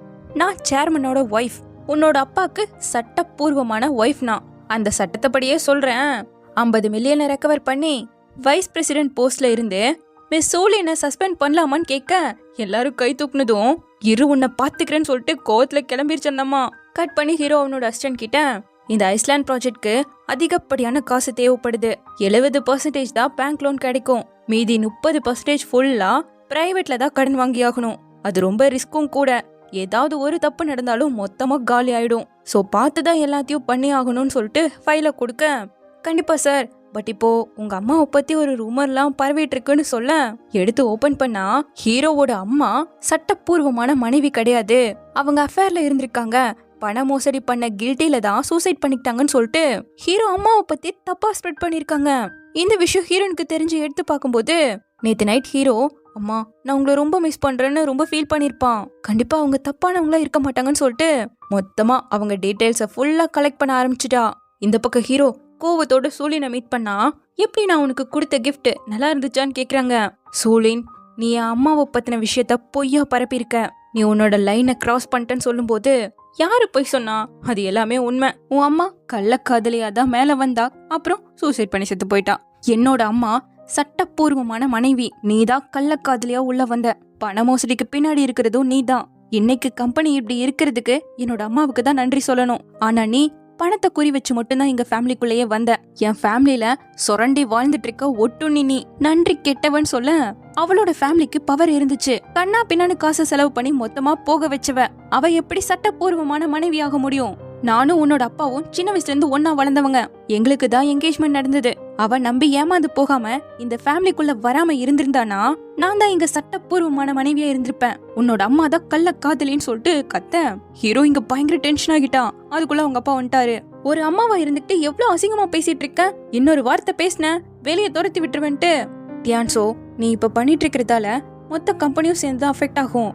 நான் சேர்மனோட ஒய்ஃப், உன்னோட அப்பாக்கு சட்டப்பூர்வமான ஒய்ஃப். நான் அந்த சட்டத்தைப்படியே சொல்றேன். 50 மில்லியனை ரெக்கவர் பண்ணி வைஸ் பிரசிடென்ட் போஸ்ட்ல இருந்து மிஸ் சோலினை சஸ்பெண்ட் பண்ணலாமான்னு கேட்க, எல்லாரும் கை தூக்குனதும் இரு உன்னை பாத்துக்கிறேன்னு சொல்லிட்டு கோவத்துல கிளம்பிருச்சந்தம்மா. கட் பண்ணி ஹீரோ அவனோட அசிஸ்டன்ட் கிட்ட, இந்த ஐஸ்லாண்ட் ப்ராஜெக்ட்க்கு அதிகப்படியான காசு தேவைப்படுது. 70% தான் பேங்க் லோன் கிடைக்கும், மீதி 30% ஃபுல்லா பிரைவேட்ல தான் கடன் வாங்கி ஆகணும். அது ரொம்ப ரிஸ்க்கும் கூட. ஏதாவது ஒரு தப்பு நடந்தாலும் மொத்தமா காலி ஆயிடும். சோ பார்த்துதான் எல்லாத்தையும் பண்ணி ஆகணும்னு சொல்லிட்டு ஃபைல கொடுக்க, கண்டிப்பா சார், பட் இப்போ உங்க அம்மாவை பத்தி ஒரு ரூமர்லாம் பரவிட்டு இருக்குன்னு சொல்ல, எடுத்து ஓபன் பண்ணா ஹீரோவோட அம்மா சட்டப்பூர்வமான மனைவி கிடையாது, அவங்க அஃபேர்ல இருந்திருக்காங்க, பண மோசடி பண்ண கில்ட்டில தான் சூசைட் பண்ணிக்கிட்டாங்கன்னு சொல்லிட்டு ஹீரோ அம்மாவை பத்தி தப்பா ஸ்ப்ரெட் பண்ணிருக்காங்க. இந்த விஷயம் ஹீரோனுக்கு தெரிஞ்சு எடுத்து பார்க்கும்போது, நேத்து நைட் ஹீரோ அம்மா நான் உங்களை ரொம்ப மிஸ் பண்றேன்னு ரொம்ப ஃபீல் பண்ணிருப்பான். கண்டிப்பா அவங்க தப்பானவங்களா இருக்க மாட்டாங்கன்னு சொல்லிட்டு மொத்தமா அவங்க டீடைல்ஸை ஃபுல்லா கலெக்ட் பண்ண ஆரம்பிச்சுட்டா. இந்த பக்கம் ஹீரோ கோவத்தோட சூலினை மீட் பண்ணா, எப்படி நான் உனக்கு கொடுத்த கிஃப்ட் நல்லா இருந்துச்சான்னு கேக்குறாங்க. சூலின், நீ என் அம்மாவை பத்தின விஷயத்த பொய்யா பரப்பியிருக்க. நீ உன்னோட லைனை கிராஸ் பண்ணிட்டேன்னு சொல்லும் போது, யாரு போய் சொன்னா? அது எல்லாமே உண்மை. உன் அம்மா கள்ளக்காதலியா தான் மேல வந்தா, அப்புறம் சூசைட் பண்ணி செத்து போயிட்டா. என்னோட அம்மா சட்டப்பூர்வமான மனைவி, நீதான் கள்ளக்காதலியா உள்ள வந்த. பண மோசடிக்கு பின்னாடி இருக்கிறதும் நீதான். இன்னைக்கு கம்பெனி இப்படி இருக்கிறதுக்கு என்னோட அம்மாவுக்கு தான் நன்றி சொல்லணும். ஆனா நீ பணத்தை குறி வச்சு மட்டும்தான் எங்க ஃபேமிலிக்குள்ளேயே வந்த. என் ஃபேமிலியில சொரண்டி வாழ்ந்துட்டு இருக்க ஒட்டுண்ணி நீ நன்றி கெட்டவன் சொல்ல, அவளோட ஃபேமிலிக்கு பவர் இருந்துச்சு. கண்ணா பின்னான்னு காசை செலவு பண்ணி மொத்தமா போக வச்சவ அவ எப்படி சட்டப்பூர்வமான மனைவியாக முடியும்? நானும் உன்னோட அப்பாவும் சின்ன வயசுல இருந்து ஒன்னா வளர்ந்தவங்க. எங்களுக்கு தான் என்கேஜ்மெண்ட் நடந்தது. அவ நம்பி ஏமாந்து போகாம இந்த ஃபேமிலிக்குள்ள வராம இருந்திருந்தானா, நான் தான் இங்க சட்டப்பூர்வமான மனைவியா இருந்திருப்பேன். உன்னோட அம்மா தான் கள்ள காதலின்னு சொல்லிட்டு கத்த, ஹீரோ இங்க பயங்கர டென்ஷன் ஆகிட்டான். அதுக்குள்ள அவங்க அப்பா வந்துட்டாரு. ஒரு அம்மாவா இருந்துட்டு எவ்வளவு அசிங்கமா பேசிட்டு இருக்க, இன்னொரு வார்த்தை பேசின வெளியே துரத்தி விட்டுருவேன்ட்டு. டியான்சோ, நீ இப்ப பண்ணிட்டு இருக்கிறதால மொத்த கம்பெனியும் சேர்ந்து அஃபெக்ட் ஆகும்.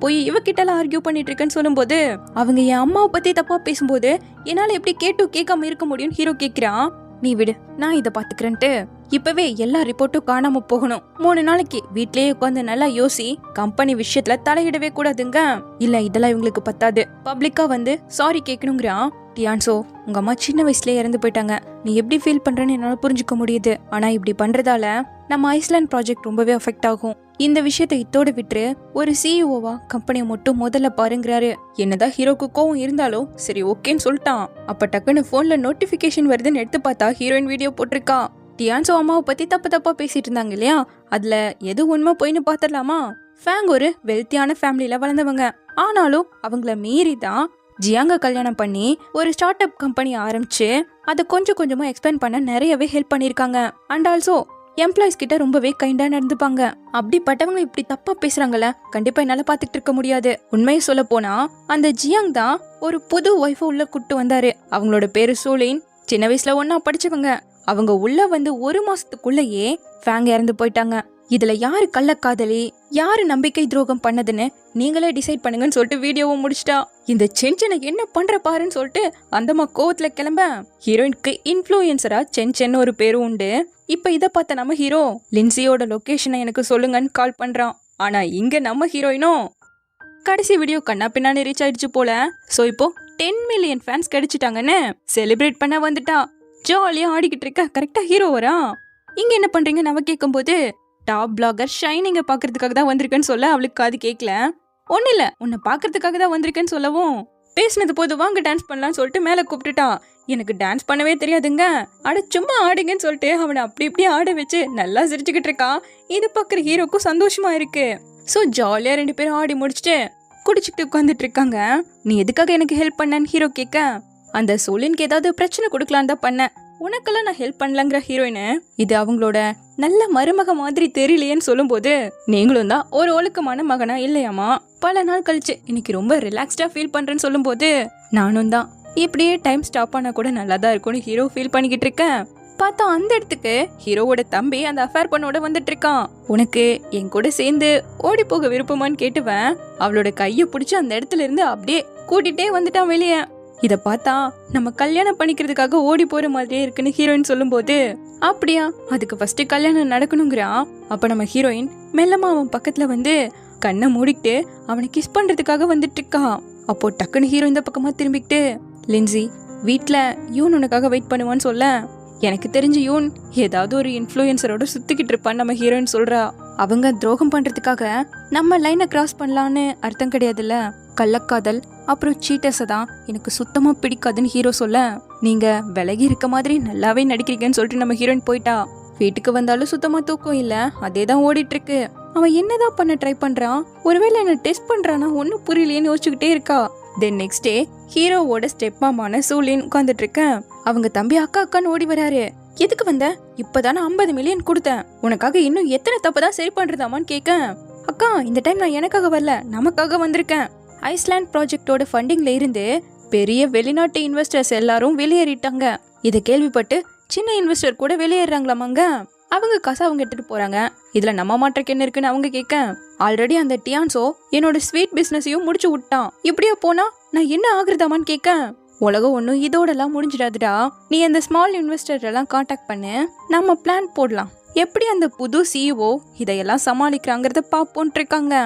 போய் இவகிட்ட ஆர்கியூ பண்ணிட்டு இருக்கேன்னு சொல்லும் போது, அவங்க என் அம்மாவை பத்தி தப்பா பேசும்போது என்னால எப்படி கேட்காம இருக்க முடியும்? ஹீரோ கேக்குறான். நீ விடு, நான் இதை பாத்துக்கிறேன்ட்டு இப்பவே எல்லா ரிப்போர்ட்டும் காணாம போகணும். 3 நாளைக்கு வீட்லயே உட்காந்து நல்லா யோசி. கம்பெனி விஷயத்துல தலையிடவே கூடாதுங்க. இல்ல இதெல்லாம் இவங்களுக்கு பத்தாது, பப்ளிக்கா வந்து சாரி கேட்கணுங்கிறான். டியான்சோ, உங்க அம்மா சின்ன வயசுலயே இறந்து போயிட்டாங்க. நீ எப்படி ஃபீல் பண்றேன்னு என்னால புரிஞ்சுக்க முடியுது. ஆனா இப்படி பண்றதால நம்ம ஐஸ்லாண்ட் ப்ராஜெக்ட் ரொம்பவே அஃபெக்ட் ஆகும். இந்த விஷயத்தை இத்தோட விட்டு ஒரு சிஇஓவா கம்பெனியை மட்டும் முதல்ல பாருங்கிறாரு. என்னதான் ஹீரோக்கு கோவம் இருந்தாலும் சரி ஓகேன்னு சொல்லிட்டான். அப்ப டக்குன்னு போன்ல நோட்டிபிகேஷன் வருதுன்னு எடுத்து பார்த்தா ஹீரோயின் வீடியோ போட்டிருக்கா. டியான்சோ அம்மாவை பத்தி தப்பா பேசிட்டு இருந்தாங்க இல்லையா, அதுல எது உண்மை போயின்னு பாத்திரலாமா? ஃபேங் ஒரு வெல்த்தியான ஃபேமிலியில வளர்ந்தவங்க. ஆனாலும் அவங்கள மீறி தான் ஜியாங்க கல்யாணம் பண்ணி ஒரு ஸ்டார்ட் அப் கம்பெனி ஆரம்பிச்சு அதை கொஞ்சம் கொஞ்சமா எக்ஸ்பேண்ட் பண்ண நிறையவே ஹெல்ப் பண்ணிருக்காங்க. அண்ட் ஆல்சோ எம்ப்ளாயிஸ் கிட்ட ரொம்பவே கைண்டா நடந்துப்பாங்க. அப்படிப்பட்டவங்க இப்படி தப்பா பேசுறாங்கல்ல, கண்டிப்பா என்னால பாத்துக்கிட்டு இருக்க முடியாது. உண்மையை சொல்ல போனா அந்த ஜியாங் தான் ஒரு புது ஒய்ஃப உள்ள கூட்டு வந்தாரு. அவங்களோட பேரு சூலின். சின்ன வயசுல ஒன்னா படிச்சவங்க. அவங்க உள்ள வந்து 1 மாசத்துக்குள்ளேயே ஃபேங் இறந்து போயிட்டாங்க. இதுல யாரு கள்ளக்காதலி யாரு நம்பிக்கை துரோகம் பண்ணதுன்னு நீங்களே டிசைட் பண்ணுங்கன்னு சொல்லிட்டு வீடியோவும் முடிச்சிட்டா. இந்த சென்சனை என்ன பண்ற பாருன்னு சொல்லிட்டு அந்தம்மா கோவத்துல கிளம்ப ஹீரோயினுக்கு இன்ஃப்ளூயன்சரா சென்சன் ஒரு பேரும் உண்டு. இப்ப இத பார்த்த நம்ம ஹீரோ லின்சியோட லொகேஷனை எனக்கு சொல்லுங்கன்னு கால் பண்றான். ஆனா இங்க நம்ம ஹீரோயினும் கடைசி வீடியோ கண்ணா பின்னாடி ரீச் ஆயிடுச்சு போல. சோ இப்போ 10 மில்லியன் ஃபேன்ஸ் கிடைச்சிட்டாங்கன்னு செலிப்ரேட் பண்ண வந்துட்டா. ஜாலியா ஆடிக்கிட்டு இருக்க கரெக்டா ஹீரோ வரா. இங்க என்ன பண்றீங்க நம்ம கேட்கும்போது டாப் பிளாகர் ஷைனிங்க பாக்குறதுக்காக தான் வந்திருக்கேன்னு சொல்ல அவளுக்கு காது கேட்கல. ஒன்னும் இல்ல உன்னை பாக்குறதுக்காக தான் வந்திருக்கேன்னு சொல்லவும் பேசினது போது வாங்க டான்ஸ் பண்ணலாம்னு சொல்லிட்டு மேல கூப்பிட்டுட்டான். எனக்கு டான்ஸ் பண்ணவே தெரியாதுங்க, அட சும்மா ஆடுங்கன்னு சொல்லிட்டு அவனை அப்படி இப்படி ஆட வச்சு நல்லா சிரிச்சுக்கிட்டு இருக்கான். இது பாக்குற ஹீரோக்கும் சந்தோஷமா இருக்கு. சோ ஜாலியா 2 பேரும் ஆடி முடிச்சுட்டு குடிச்சுக்கிட்டு உட்காந்துட்டு இருக்காங்க. நீ எதுக்காக எனக்கு ஹெல்ப் பண்ணன்னு ஹீரோ கேட்க அந்த சோலினுக்கு ஏதாவது பிரச்சனை கொடுக்கலான்னு தான் பண்ண, உனக்கெல்லாம் நான் ஹெல்ப் பண்ணலங்கிற ஹீரோயினு இது அவங்களோட நல்ல மருமக மாதிரி தெரியலையேன்னு சொல்லும் போது நீங்களும் தான் ஒரு ஒழுக்கமான மகனா இல்லையாமா, பல நாள் கழிச்சு இன்னைக்கு ரொம்ப ரிலாக்ஸ்டா ஃபீல் பண்றேன்னு சொல்லும் போது நானும் தான் இப்படியே டைம் ஸ்டாப் ஆனா கூட நல்லா தான் இருக்கும்னு ஹீரோ ஃபீல் பண்ணிக்கிட்டு இருக்கேன். பார்த்தா அந்த இடத்துக்கு ஹீரோவோட தம்பி அந்த அஃபேர் பண்ணோட வந்துட்டு இருக்கான். உனக்கு என் கூட சேர்ந்து ஓடி போக விருப்பமான்னு கேட்டுவன் அவளோட கைய பிடிச்சு அந்த இடத்துல இருந்து அப்படியே கூட்டிட்டே வந்துட்டான் வெளியே. இத பார்த்தா நம்ம கல்யாணம் பண்ணிக்கிறதுக்காக ஓடி போற மாதிரியே இருக்குன்னு ஹீரோயின் சொல்லும் போது அப்படியா, அதுக்கு ஃபர்ஸ்ட் கல்யாணம் நடக்கணுங்கிறான். அப்ப நம்ம ஹீரோயின் மெல்லமா அவன் பக்கத்துல வந்து கண்ணை மூடிக்கிட்டு அவனை கிஸ் பண்றதுக்காக வந்துட்டு இருக்கான். அப்போ டக்குன்னு ஹீரோ இந்த பக்கமா திரும்பிக்கிட்டு லின்சி வீட்டுல யூன் உனக்காக வெயிட் பண்ணுவான்னு சொல்ல எனக்கு தெரிஞ்சு யூன் ஏதாவது ஒரு இன்ஃப்ளூயன்சரோட சுத்திக்கிட்டு இருப்பான்னு நம்ம ஹீரோயின் சொல்றா. அவங்க துரோகம் பண்றதுக்காக நம்ம லைனை கிராஸ் பண்ணலான்னு அர்த்தம் கிடையாதுல்ல, கள்ளக்காதல் அப்புறம் சீட்டர்ஸை தான் எனக்கு சுத்தமா பிடிக்காதுன்னு ஹீரோ சொல்ல நீங்க விலகி இருக்க மாதிரி நல்லாவே நடிக்கிறீங்கன்னு சொல்லிட்டு நம்ம ஹீரோயின் போயிட்டா. வீட்டுக்கு வந்தாலும் சுத்தமா தூக்கம் இல்ல, அதேதான் ஓடிட்டு இருக்கு. அவன் என்னதான் பண்ண ட்ரை பண்றான், ஒருவேளை என்ன டெஸ்ட் பண்றானா ஒன்னும் புரியலையேன்னு யோசிச்சுக்கிட்டே இருக்கா. தென் நெக்ஸ்ட் டே ஹீரோவோட ஸ்டெப் மாமான சூலின் உட்காந்துட்டு இருக்கேன். அவங்க தம்பி அக்கா அக்கான்னு ஓடி வராரு. எதுக்கு வந்த, இப்பதானே 50 மில்லியன் கொடுத்தேன், உனக்காக இன்னும் எத்தனை தப்பதான் சரி பண்றதாமான்னு கேட்க அக்கா இந்த டைம் நான் எனக்காக வரல நமக்காக வந்திருக்கேன். ஐஸ்லாண்ட் ப்ராஜெக்டோட ஃபண்டிங்ல இருந்து பெரிய வெளிநாட்டு இன்வெஸ்டர்ஸ் எல்லாரும் வெளியேறிட்டாங்க. இதை கேள்விப்பட்டு சின்ன இன்வெஸ்டர் கூட வெளியேறாங்களாமாங்க. அவங்க காசை அவங்க எடுத்துட்டு போறாங்க. இதுல நம்ம மாற்றக்கு என்ன இருக்குன்னு அவங்க கேட்க ஆல்ரெடி அந்த டியான்சோ என்னோட ஸ்வீட் பிசினஸையும் முடிச்சு விட்டான், இப்படியே போனா நான் என்ன ஆகுறதாமான்னு கேட்க உலகம் ஒன்றும் இதோடலாம் முடிஞ்சிடாதுடா, நீ அந்த ஸ்மால் இன்வெஸ்டர் எல்லாம் கான்டாக்ட் பண்ணு, நம்ம பிளான் போடலாம், எப்படி அந்த புது சிஇஓ இதையெல்லாம் சமாளிக்கிறாங்கிறத பாப்போன்ட்டு இருக்காங்க.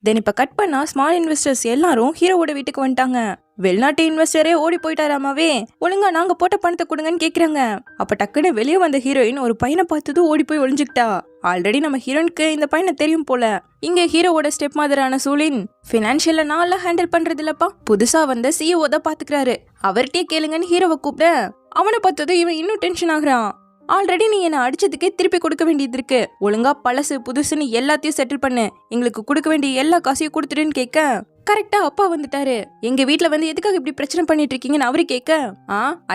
தென் இப்ப கட் பண்ணா ஸ்மால் இன்வெஸ்டர்ஸ் எல்லாரும் ஹீரோவோட வீட்டுக்கு வந்துட்டாங்க. வெளிநாட்டு இன்வெஸ்டரே ஓடி போயிட்டாராமாவே, ஒழுங்கா நாங்க போட்ட பணத்தை கொடுங்கன்னு கேக்குறாங்க. அப்ப டக்குன்னு வெளியே வந்த ஹீரோயின் ஒரு பையனை பார்த்ததும் ஓடி போய் ஒளிஞ்சுக்கிட்டா. ஆல்ரெடி நம்ம ஹீரோயினுக்கு இந்த பையனை தெரியும் போல. இங்க ஹீரோவோட ஸ்டெப் மாதிரான சூலின் பினான்சியல நாளா ஹேண்டில் பண்றது இல்லப்பா, புதுசா வந்த சிஇஓ தான் பாத்துக்கிறாரு, அவர்கிட்டயே கேளுங்கன்னு ஹீரோவை கூப்பிட அவனை பார்த்ததும் இவன் இன்னும் டென்ஷன் ஆகுறான். ஆல்ரெடி நீ என்ன அடிச்சதுக்கே திருப்பி கொடுக்க வேண்டியது இருக்கு, ஒழுங்கா பழசு புதுசுன்னு எல்லாத்தையும் செட்டில் பண்ணு, எங்களுக்கு கொடுக்க வேண்டிய எல்லா காசையும் கொடுத்துருன்னு கேட்க கரெக்டா அப்பா வந்துட்டாரு. எங்க வீட்டுல வந்து எதுக்காக இப்படி பிரச்சனை பண்ணிட்டு இருக்கீங்கன்னு அவரு கேட்க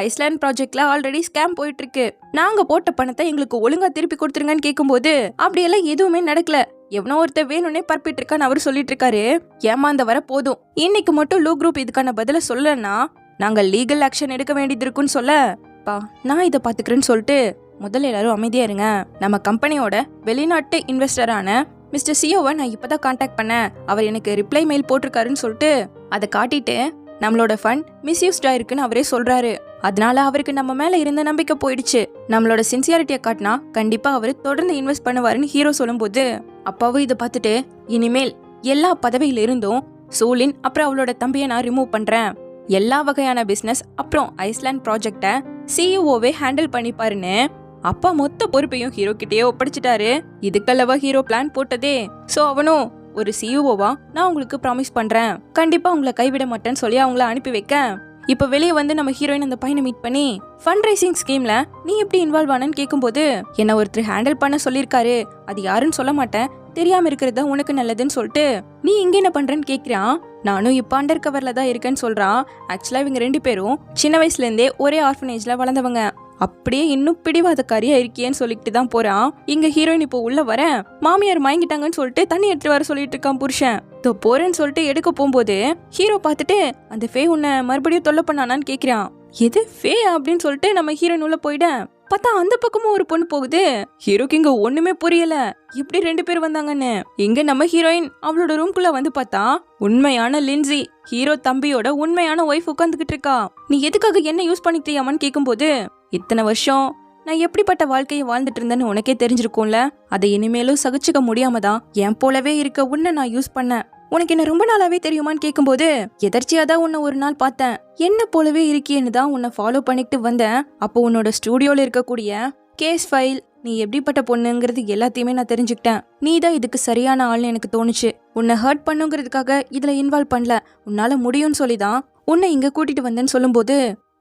ஐஸ்லாண்ட் ப்ராஜெக்ட்ல ஆல்ரெடி ஸ்கேம் போயிட்டு இருக்கு, நாங்க போட்ட பணத்தை எங்களுக்கு ஒழுங்கா திருப்பி கொடுத்துருங்கன்னு கேட்கும்போது அப்படியெல்லாம் எதுவுமே நடக்கல, எவனோ ஒருத்தர் வேணும்னே பரப்பிட்டு இருக்கான்னு அவரு சொல்லிட்டு இருக்காரு. ஏமாந்த வர போதும், இன்னைக்கு மட்டும் லோ குரூப் இதுக்கான பதில சொல்லலன்னா நாங்க லீகல் ஆக்ஷன் எடுக்க வேண்டியது இருக்குன்னு சொல்ல பா நான் இதை பாத்துக்கிறேன்னு சொல்லிட்டு முதல்ல எல்லாரும் அமைதியா இருங்க, நம்ம கம்பெனியோட வெளிநாட்டு இன்வெஸ்டரான மிஸ்டர் சிஓவை நான் இப்பதான் கான்டாக்ட் பண்ணேன், அவர் எனக்கு ரிப்ளை மெயில் போட்டிருக்காருன்னு சொல்லிட்டு அதை காட்டிட்டு நம்மளோட ஃபண்ட் மிஸ்யூஸ்டா இருக்குன்னு அவரே சொல்றாரு. அதனால அவருக்கு நம்ம மேல இருந்த நம்பிக்கை போயிடுச்சு, நம்மளோட சின்சியாரிட்டியை காட்டினா கண்டிப்பா அவரு தொடர்ந்து இன்வெஸ்ட் பண்ணுவாருன்னு ஹீரோ சொல்லும் போது அப்பாவும் இதை பார்த்துட்டு இனிமேல் எல்லா பதவியில இருந்தும் சூலின் அப்புறம் அவளோட தம்பியை நான் ரிமூவ் பண்றேன், எல்லா வகையான பிசினஸ் அப்புறம் ஐஸ்லாண்ட் ப்ராஜெக்ட சிஇஓவே ஹேண்டில் பண்ணிப்பாருன்னு அப்பா மொத்த பொறுப்பையும் ஹீரோ கிட்டேயே ஒப்படைச்சிட்டாரு. இதுக்கல்லவா ஹீரோ பிளான் போட்டதே. சோ அவனும் ஒரு சிஇஓவா நான் உங்களுக்கு ப்ராமிஸ் பண்றேன், கண்டிப்பா உங்களை கைவிட மாட்டேன்னு சொல்லி அவங்கள அனுப்பி வைக்க இப்ப வெளியே வந்து நம்ம ஹீரோயின் அந்த பையனை மீட் பண்ணி ஃபண்ட் ரைசிங் ஸ்கீம்ல நீ எப்படி இன்வால்வ் ஆனன்னு கேட்கும்போது என்ன ஒருத்தர் ஹேண்டில் பண்ண சொல்லியிருக்காரு, அது யாருன்னு சொல்ல மாட்டேன், தெரியாம இருக்கிறது உனக்கு நல்லதுன்னு சொல்லிட்டு நீ இங்க என்ன பண்றேன்னு கேக்குறான். நானும் இப்ப அண்டர் கவர்ல தான் இருக்கேன்னு சொல்றான். ஆக்சுவலா இவங்க 2 பேரும் சின்ன வயசுல இருந்தே ஒரே ஆர்ஃபனேஜ்ல வளர்ந்தவங்க, அப்படியே இன்னும் பிடிவாதக்காரியா இருக்கியேன்னு சொல்லிட்டு தான் போறான். இங்க ஹீரோயின் இப்போ உள்ள வர மாமியார் மயங்கிட்டாங்கன்னு சொல்லிட்டு தண்ணி எடுத்து வர சொல்லிட்டு இருக்கான் புருஷன். போறேன்னு சொல்லிட்டு எடுக்க போகும்போது ஹீரோ பார்த்துட்டு அந்த ஃபே உன்னை மறுபடியும் தொல்லை பண்ணானான்னு கேக்குறான். எது ஃபே அப்படின்னு சொல்லிட்டு நம்ம ஹீரோயின் உள்ள போயிட பார்த்தா அந்த பக்கமும் ஒரு பொண்ணு போகுது. ஹீரோக்கு இங்க ஒண்ணுமே புரியல, எப்படி 2 பேர் வந்தாங்கன்னு. இங்க நம்ம ஹீரோயின் அவளோட ரூம்குள்ள வந்து பார்த்தா உண்மையான லின்சி, ஹீரோ தம்பியோட உண்மையான ஒய்ஃப் உட்காந்துக்கிட்டு இருக்கா. நீ எதுக்காக என்ன யூஸ் பண்ணிக்கிட்டியாமான்னு கேட்கும்போது, இத்தனை வருஷம் நான் எப்படிப்பட்ட வாழ்க்கையை வாழ்ந்துட்டு இருந்தேன்னு உனக்கே தெரிஞ்சிருக்கும்ல, அதை இனிமேலும் சகிச்சுக்க முடியாம தான் என் போலவே இருக்க உன்னை நான் யூஸ் பண்ணேன். உனக்கு என்ன ரொம்ப நாளாவே தெரியுமான்னு கேட்கும்போது, எதர்ச்சியா தான் உன்னை ஒரு நாள் பார்த்தேன், என்ன போலவே இருக்கியேன்னு தான் உன்னை ஃபாலோ பண்ணிக்கிட்டு வந்தேன். அப்போ உன்னோட ஸ்டூடியோல இருக்கக்கூடிய கேஸ் ஃபைல், நீ எப்படிப்பட்ட பொண்ணுங்கிறது எல்லாத்தையுமே நான் தெரிஞ்சுக்கிட்டேன். நீ தான் இதுக்கு சரியான ஆள்னு எனக்கு தோணுச்சு. உன்னை ஹர்ட் பண்ணுங்கிறதுக்காக இதுல இன்வால்வ் பண்ணல, உன்னால முடியும்னு சொல்லிதான் உன்னை இங்க கூட்டிட்டு வந்தேன்னு சொல்லும்போது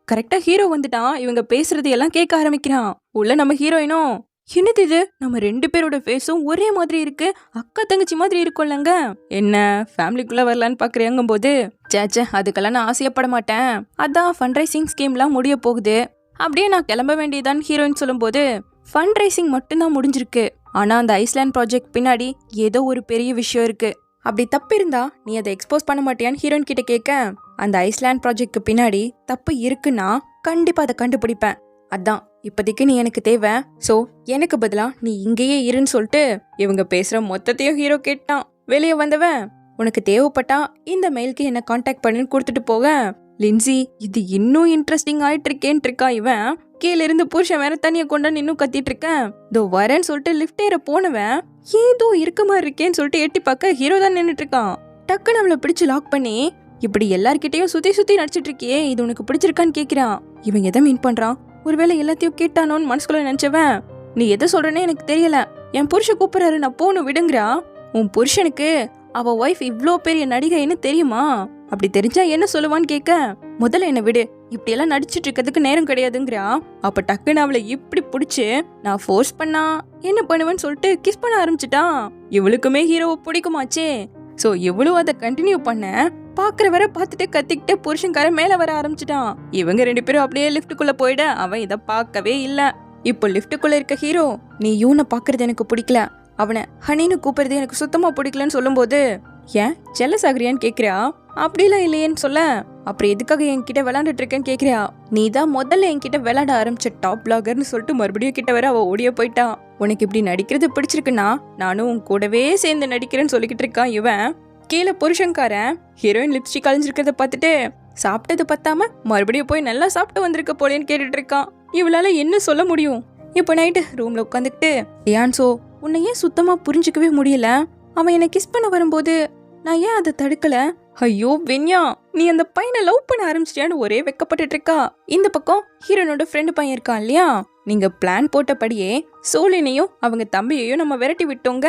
கரெக்டா ஹீரோ வந்துட்டான். இவங்க பேசுறது எல்லாம் கேட்க ஆரம்பிக்கிறான். உள்ள நம்ம ஹீரோயினும், என்னது இது, நம்ம 2 பேரோட ஃபேஸும் ஒரே மாதிரி இருக்கு, அக்கா தங்கச்சி மாதிரி இருக்கும்லங்க, என்ன ஃபேமிலிக்குள்ள வரலான்னு பாக்குறேங்கும் போது, சேச்சே அதுக்கெல்லாம் நான் ஆசையப்பட மாட்டேன், அதான் ஃபண்ட் ரைசிங் ஸ்கீம்லாம் முடிய போகுது, அப்படியே நான் கிளம்ப வேண்டியதான் ஹீரோயின் சொல்லும்போது, ஃபண்ட் ரைசிங் மட்டும்தான் முடிஞ்சிருக்கு, ஆனா அந்த ஐஸ்லாண்ட் ப்ராஜெக்ட் பின்னாடி ஏதோ ஒரு பெரிய விஷயம் இருக்கு, அப்படி தப்பு இருந்தா நீ அதை எக்ஸ்போஸ் பண்ண மாட்டியான்னு ஹீரோயின் கிட்ட கேட்க, அந்த ஐஸ்லாண்ட் ப்ராஜெக்ட்க்கு பின்னாடி தப்பு இருக்குன்னா கண்டிப்பா அதை கண்டுபிடிப்பேன், அதான் இப்போதைக்கு நீ எனக்கு தேவை, சோ எனக்கு பதிலா நீ இங்கேயே இருன்னு சொல்லிட்டு இவங்க பேசுற மொத்தத்தையும் ஹீரோ கேட்டான். வெளியே வந்தவன், உனக்கு தேவைப்பட்டா இந்த மெயிலுக்கு என்ன கான்டாக்ட் பண்ணுன்னு கொடுத்துட்டு போக, லின்சி இது இன்னும் இன்ட்ரெஸ்டிங் ஆயிட்டு இருக்கேன்னு இருக்கா இவன். கீழே இருந்து புருஷன் வேற தண்ணியை கொண்டான்னு இன்னும் கத்திட்டு இருக்கேன். இதோ வரேன்னு சொல்லிட்டு லிஃப்ட் ஏற போனவன் ஏதோ இருக்க மாதிரி இருக்கேன்னு சொல்லிட்டு எட்டி பார்க்க ஹீரோ தான் நின்றுட்டு இருக்கான். டக்குன்னு அவளை பிடிச்சு லாக் பண்ணி, இப்படி எல்லார்கிட்டையும் சுத்தி சுத்தி நடிச்சிட்டு இருக்கியே, இது உனக்கு பிடிச்சிருக்கான்னு கேட்கிறான். இவன் எதை மீன் பண்றான், ஒருவேளை எல்லாத்தையும் கேட்டானோன்னு மனசுக்குள்ள நினைச்சவன், நீ எதை சொல்றேன்னு எனக்கு தெரியல, என் புருஷன் கூப்பிடுறாரு நான் போகணும் விடுங்கிறா. உன் புருஷனுக்கு அவ ஒய்ஃப் இவ்ளோ பெரிய நடிகைன்னு தெரியுமா, அப்படி தெரிஞ்சா என்ன சொல்லுவான்னு கேட்க, முதல்ல என்ன விடு, இப்படி எல்லாம் நடிச்சிட்டு இருக்கிறதுக்கு நேரம் கிடையாதுங்கிறா. அப்ப டக்குன்னு அவளை இப்படி பிடிச்சு நான் ஃபோர்ஸ் பண்ணா என்ன பண்ணுவேன்னு சொல்லிட்டு கிஸ் பண்ண ஆரம்பிச்சுட்டான். இவளுக்குமே ஹீரோவை பிடிக்குமாச்சே, சோ இவளும் அதை கண்டினியூ பண்ண பாக்குற வர பார்த்துட்டு கத்திக்கிட்டே புருஷன்கார மேல வர ஆரம்பிச்சுட்டான். இவங்க 2 பேரும் அப்படியே லிஃப்ட்டுக்குள்ள போயிட அவன் இதை பார்க்கவே இல்ல. இப்போ லிஃப்ட்டுக்குள்ள இருக்க ஹீரோ, நீ யூனை பாக்குறது எனக்கு பிடிக்கல, அவனை ஹனின்னு கூப்பிடுறது எனக்கு சுத்தமா பிடிக்கலன்னு சொல்லும் போது, ஏன் ஜெலஸ் ஆகுறியான்னு கேக்குறியா, அப்படிலாம் இல்லையேன்னு சொல்ல, அப்புறம் எதுக்காக என்கிட்ட விளையாண்டுட்டு இருக்கேன்னு கேக்குறியா, நீ தான் முதல்ல என்கிட்ட விளையாட ஆரம்பிச்ச டாப் பிளாகர்னு சொல்லிட்டு மறுபடியும் கிட்ட வர அவ ஓடிய போயிட்டான். உனக்கு இப்படி நடிக்கிறது பிடிச்சிருக்குன்னா நானும் உன் கூடவே சேர்ந்து நடிக்கிறேன்னு சொல்லிக்கிட்டு இருக்கான் இவன். கீழே புருஷன்காரன் ஹீரோயின் லிப்ஸ்டிக் கழிஞ்சிருக்கிறத பார்த்துட்டு, சாப்பிட்டது பத்தாம மறுபடியும் போய் நல்லா சாப்பிட்டு வந்திருக்க போலேன்னு கேட்டுட்டு இருக்கான். இவளால என்ன சொல்ல முடியும். இப்போ நைட்டு ரூம்ல உட்காந்துக்கிட்டு, ஏன்சோ உன்னை ஏன் சுத்தமா புரிஞ்சுக்கவே முடியல, அவன் என்னை கிஸ் பண்ண வரும்போது நான் ஏன் அதை தடுக்கல, ஐயோ வென்யா நீ அந்த பையனை லவ் பண்ண ஆரம்பிச்சிட்டியான்னு ஒரே வெக்கப்பட்டு இருக்கா. இந்த பக்கம் ஹீரோனோட ஃப்ரெண்டு பையன் இருக்கான் இல்லையா, நீங்க பிளான் போட்டபடியே சோலினையும் அவங்க தம்பியையும் நம்ம விரட்டி விட்டோங்க,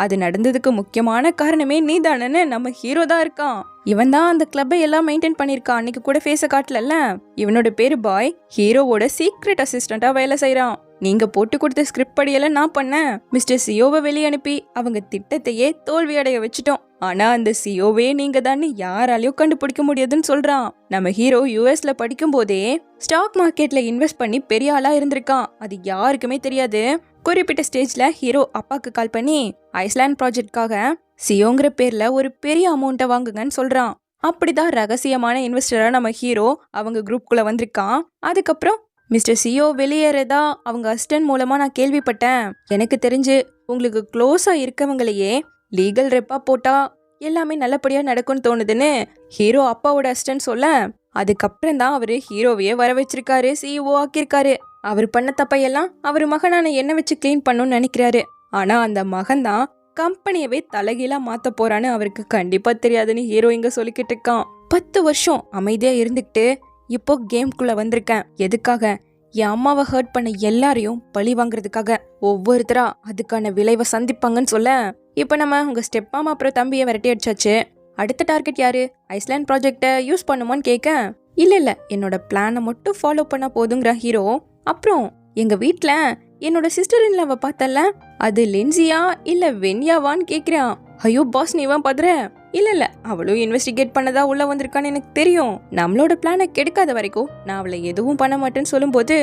அது நடந்ததுக்கு முக்கியமான காரணமே நீ தானேன்னு நம்ம ஹீரோ தான் இருக்கான். இவன் தான் அந்த கிளப்பை எல்லாம் மெயின்டைன் பண்ணிருக்கான். அன்னைக்கு கூட ஃபேஸ காட்டல. இவனோட பேரு பாய், ஹீரோவோட சீக்ரெட் அசிஸ்டண்டா வேலை செய்யறான். நீங்க போட்டு கொடுத்த ஸ்கிரிப்ட் படியெல்லாம் நான் பண்ணேன். மிஸ்டர் சியோவை வெளியே அனுப்பி அவங்க திட்டத்தையே தோல்வி அடைய வச்சுட்டோம். ஆனா அந்த சியோவே நீங்க தான் யாராலையும் கண்டுபிடிக்க முடியாதுன்னு சொல்றான். நம்ம ஹீரோ யூஎஸ்ல படிக்கும் போதே ஸ்டாக் மார்க்கெட்ல இன்வெஸ்ட் பண்ணி பெரிய ஆளா இருந்திருக்கான். அது யாருக்குமே தெரியாது. குறிப்பிட்ட ஸ்டேஜ்ல ஹீரோ அப்பாக்கு கால் பண்ணி ஐஸ்லாண்ட் ப்ராஜெக்ட்காக சியோங்கிற பேர்ல ஒரு பெரிய அமௌண்ட்டை வாங்குங்கன்னு சொல்றான். அப்படிதான் ரகசியமான இன்வெஸ்டரா நம்ம ஹீரோ அவங்க குரூப்குள்ள வந்திருக்கான். அதுக்கப்புறம் மிஸ்டர் சியோ வெளியேறதா அவங்க அசிஸ்டன்ட் மூலமா நான் கேள்விப்பட்டேன். எனக்கு தெரிஞ்சு உங்களுக்கு க்ளோஸா இருக்கவங்களையே லீகல் ரெப்பா போட்டா எல்லாமே நல்லபடியா நடக்கும்னு தோணுதுன்னு ஹீரோ அப்பாவோட அசிஸ்டன்ட் சொல்ல, அதுக்கப்புறம் தான் அவரு ஹீரோவையே வர வச்சிருக்காரு, சிஇஓ ஆக்கியிருக்காரு. அவர் பண்ண தப்பையெல்லாம் அவர் மகனான என்ன வச்சு கிளீன் பண்ணணும்னு நினைக்கிறாரு. ஆனா அந்த மகன் தான் கம்பெனியவே தலைகீழா மாத்த போறான்னு அவருக்கு கண்டிப்பா தெரியாதுன்னு ஹீரோ இங்க சொல்லிக்கிட்டு இருக்கான். 10 வருஷம் அமைதியா இருந்துக்கிட்டு இப்போ கேம்குள்ள வந்திருக்கேன். எதுக்காக? என் அம்மாவை ஹர்ட் பண்ண எல்லாரையும் பழி வாங்குறதுக்காக. ஒவ்வொருத்தரா அதுக்கான விளைவை சந்திப்பாங்கன்னு சொல்ல, இப்ப நம்ம உங்க ஸ்டெப் மாமா அப்புறம் தம்பியை விரட்டி அடிச்சாச்சு. அடுத்த டார்கெட் யாரு? ஐஸ்லாண்ட் ப்ராஜெக்டை யூஸ் பண்ணுமான்னு கேட்க, இல்ல என்னோட பிளானை மட்டும் ஃபாலோ பண்ணா போதுங்கிற ஹீரோ. அப்புறம் எங்க வீட்ல என்னோட சிஸ்டர் இன்லாவை பார்த்தல, அது லின்சியா இல்ல வென்யாவான்னு கேக்குறான். ஐயோ பாஸ் நீ இவன் பதற. இல்ல அவளும் இன்வெஸ்டிகேட் பண்ணதா உள்ள வந்திருக்கான்னு எனக்கு தெரியும். நம்மளோட பிளானை கெடுக்காத வரைக்கும் நான் அவளை எதுவும் பண்ண மாட்டேன்னு சொல்லும் போது,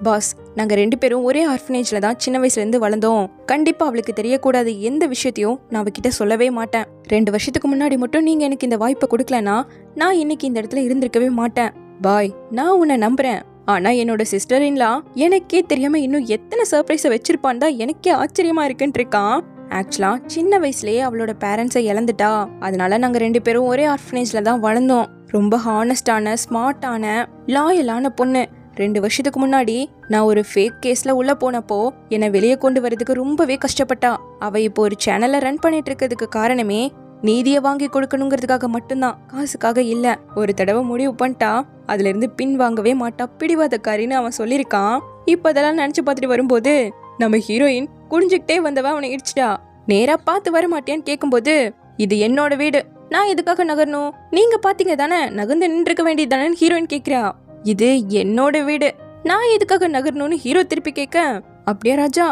பாஸ் நாங்க 2 பேரும் ஒரே ஆர்ஃபனேஜ்ல தான் சின்ன வயசுல இருந்து வளர்ந்தோம். கண்டிப்பா அவளுக்கு தெரியக்கூடாது எந்த விஷயத்தையும் நான் அவகிட்ட சொல்லவே மாட்டேன். 2 வருஷத்துக்கு முன்னாடி மட்டும் நீங்க எனக்கு இந்த வாய்ப்பை கொடுக்கலனா நான் இன்னைக்கு இந்த இடத்துல இருந்திருக்கவே மாட்டேன். பாய் நான் உன்னை நம்புறேன். ஆனா என்னோட சிஸ்டர் இன்லா எனக்கே தெரியாம இன்னும் எத்தனை சர்ப்ரைஸை வச்சிருப்பான் தான் எனக்கே ஆச்சரியமா இருக்குன்னு இருக்கான். ஆக்சுவலா சின்ன வயசுலயே அவளோட பேரண்ட்ஸை இழந்துட்டா. அதனால நாங்க 2 பேரும் ஒரே ஆர்ஃபனேஜ்ல தான் வளர்ந்தோம். ரொம்ப ஹானஸ்டான, ஸ்மார்ட்டான, லாயலான பொண்ணு. 2 வருஷத்துக்கு முன்னாடி நான் ஒரு ஃபேக் கேஸ்ல உள்ள போனப்போ என்னை வெளியே கொண்டு வரதுக்கு ரொம்பவே கஷ்டப்பட்டா. அவ இப்போ ஒரு சேனலை ரன் பண்ணிட்டு இருக்கிறதுக்கு காரணமே நீதியை வாங்கி கொடுக்கணுங்கிறதுக்காக மட்டும்தான், காசுக்காக இல்ல. ஒரு தடவை முடிவு பண்ணிட்டா அதுல இருந்து பின் வாங்கவே மாட்டா, பிடிவாதக்காரின்னு அவன் சொல்லியிருக்கான். இப்ப அதெல்லாம் நினைச்சு பார்த்துட்டு வரும்போது நம்ம ஹீரோயின் குடிஞ்சுக்கிட்டே வந்தவ அவனை இடிச்சிட்டா. நேரா பார்த்து வர மாட்டேன்னு கேட்கும்போது, இது என்னோட வீடு, நான் எதுக்காக நகரணும், நீங்க பாத்தீங்க தானே நகர்ந்து நின்றுக்க வேண்டியது தானேன்னு ஹீரோயின் கேக்குறா. இது என்னோட வீடு, நான் எதுக்காக நகரணும்னு ஹீரோ திருப்பி கேட்க, அப்படியே ராஜா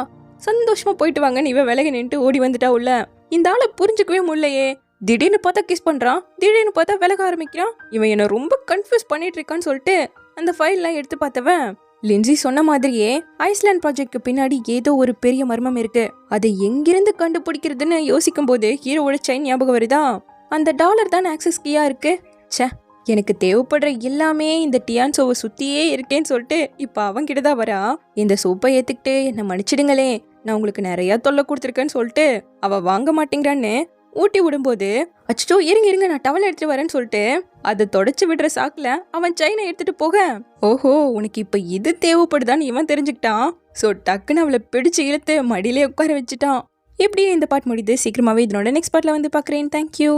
சந்தோஷமா போயிட்டு வாங்கன்னு இவ விலகி நின்று ஓடி வந்துட்டா உள்ள. இந்த ஆளை புரிஞ்சுக்கவே முடியலையே, திடீர்னு பார்த்தா கிஸ் பண்றான், திடீர்னு பார்த்தா விலக ஆரம்பிக்கிறான், இவன் என்ன ரொம்ப கன்ஃபியூஸ் பண்ணிட்டு இருக்கான்னு சொல்லிட்டு அந்த ஃபைல்லாம் எடுத்து பார்த்தவன் லின்சி சொன்ன மாதிரியே ஐஸ்லாண்ட் ப்ராஜெக்ட்க்கு பின்னாடி ஏதோ ஒரு பெரிய மர்மம் இருக்கு. அதை எங்கிருந்து கண்டுபிடிக்கிறதுன்னு யோசிக்கும் போது ஹீரோவோட செயின் ஞாபகம் வருதா. அந்த டாலர் தான் ஆக்சஸ் கீயா இருக்கு. ச்சே, எனக்கு தேவைப்படுற எல்லாமே இந்த டியான் சோவை சுத்தியே இருக்கேன்னு சொல்லிட்டு இப்ப அவன்கிட்ட தான் வரா. இந்த சோப்பை ஏத்துக்கிட்டு என்ன மன்னிச்சிடுங்களே, நான் உங்களுக்கு நிறைய தொல்லை கொடுத்துருக்கேன்னு சொல்லிட்டு அவ வாங்க மாட்டேங்கிறான்னு ஊட்டி விடும்போது, அச்சோ இருங்க நான் டவல் எடுத்துட்டு வரேன்னு சொல்லிட்டு அதை தொடச்சு விடுற சாக்குல அவன் செயினை எடுத்துட்டு போக, ஓஹோ உனக்கு இப்ப இது தேவைப்படுதான்னு இவன் தெரிஞ்சுக்கிட்டான். சோ டக்குன்னு அவளை பிடிச்சு இழுத்து மடியிலே உட்கார வச்சுட்டான். இப்படியே இந்த பாட்டு முடியுது. சீக்கிரமாவே இதனோட நெக்ஸ்ட் பார்ட்ல வந்து பாக்குறேன். தேங்க்யூ.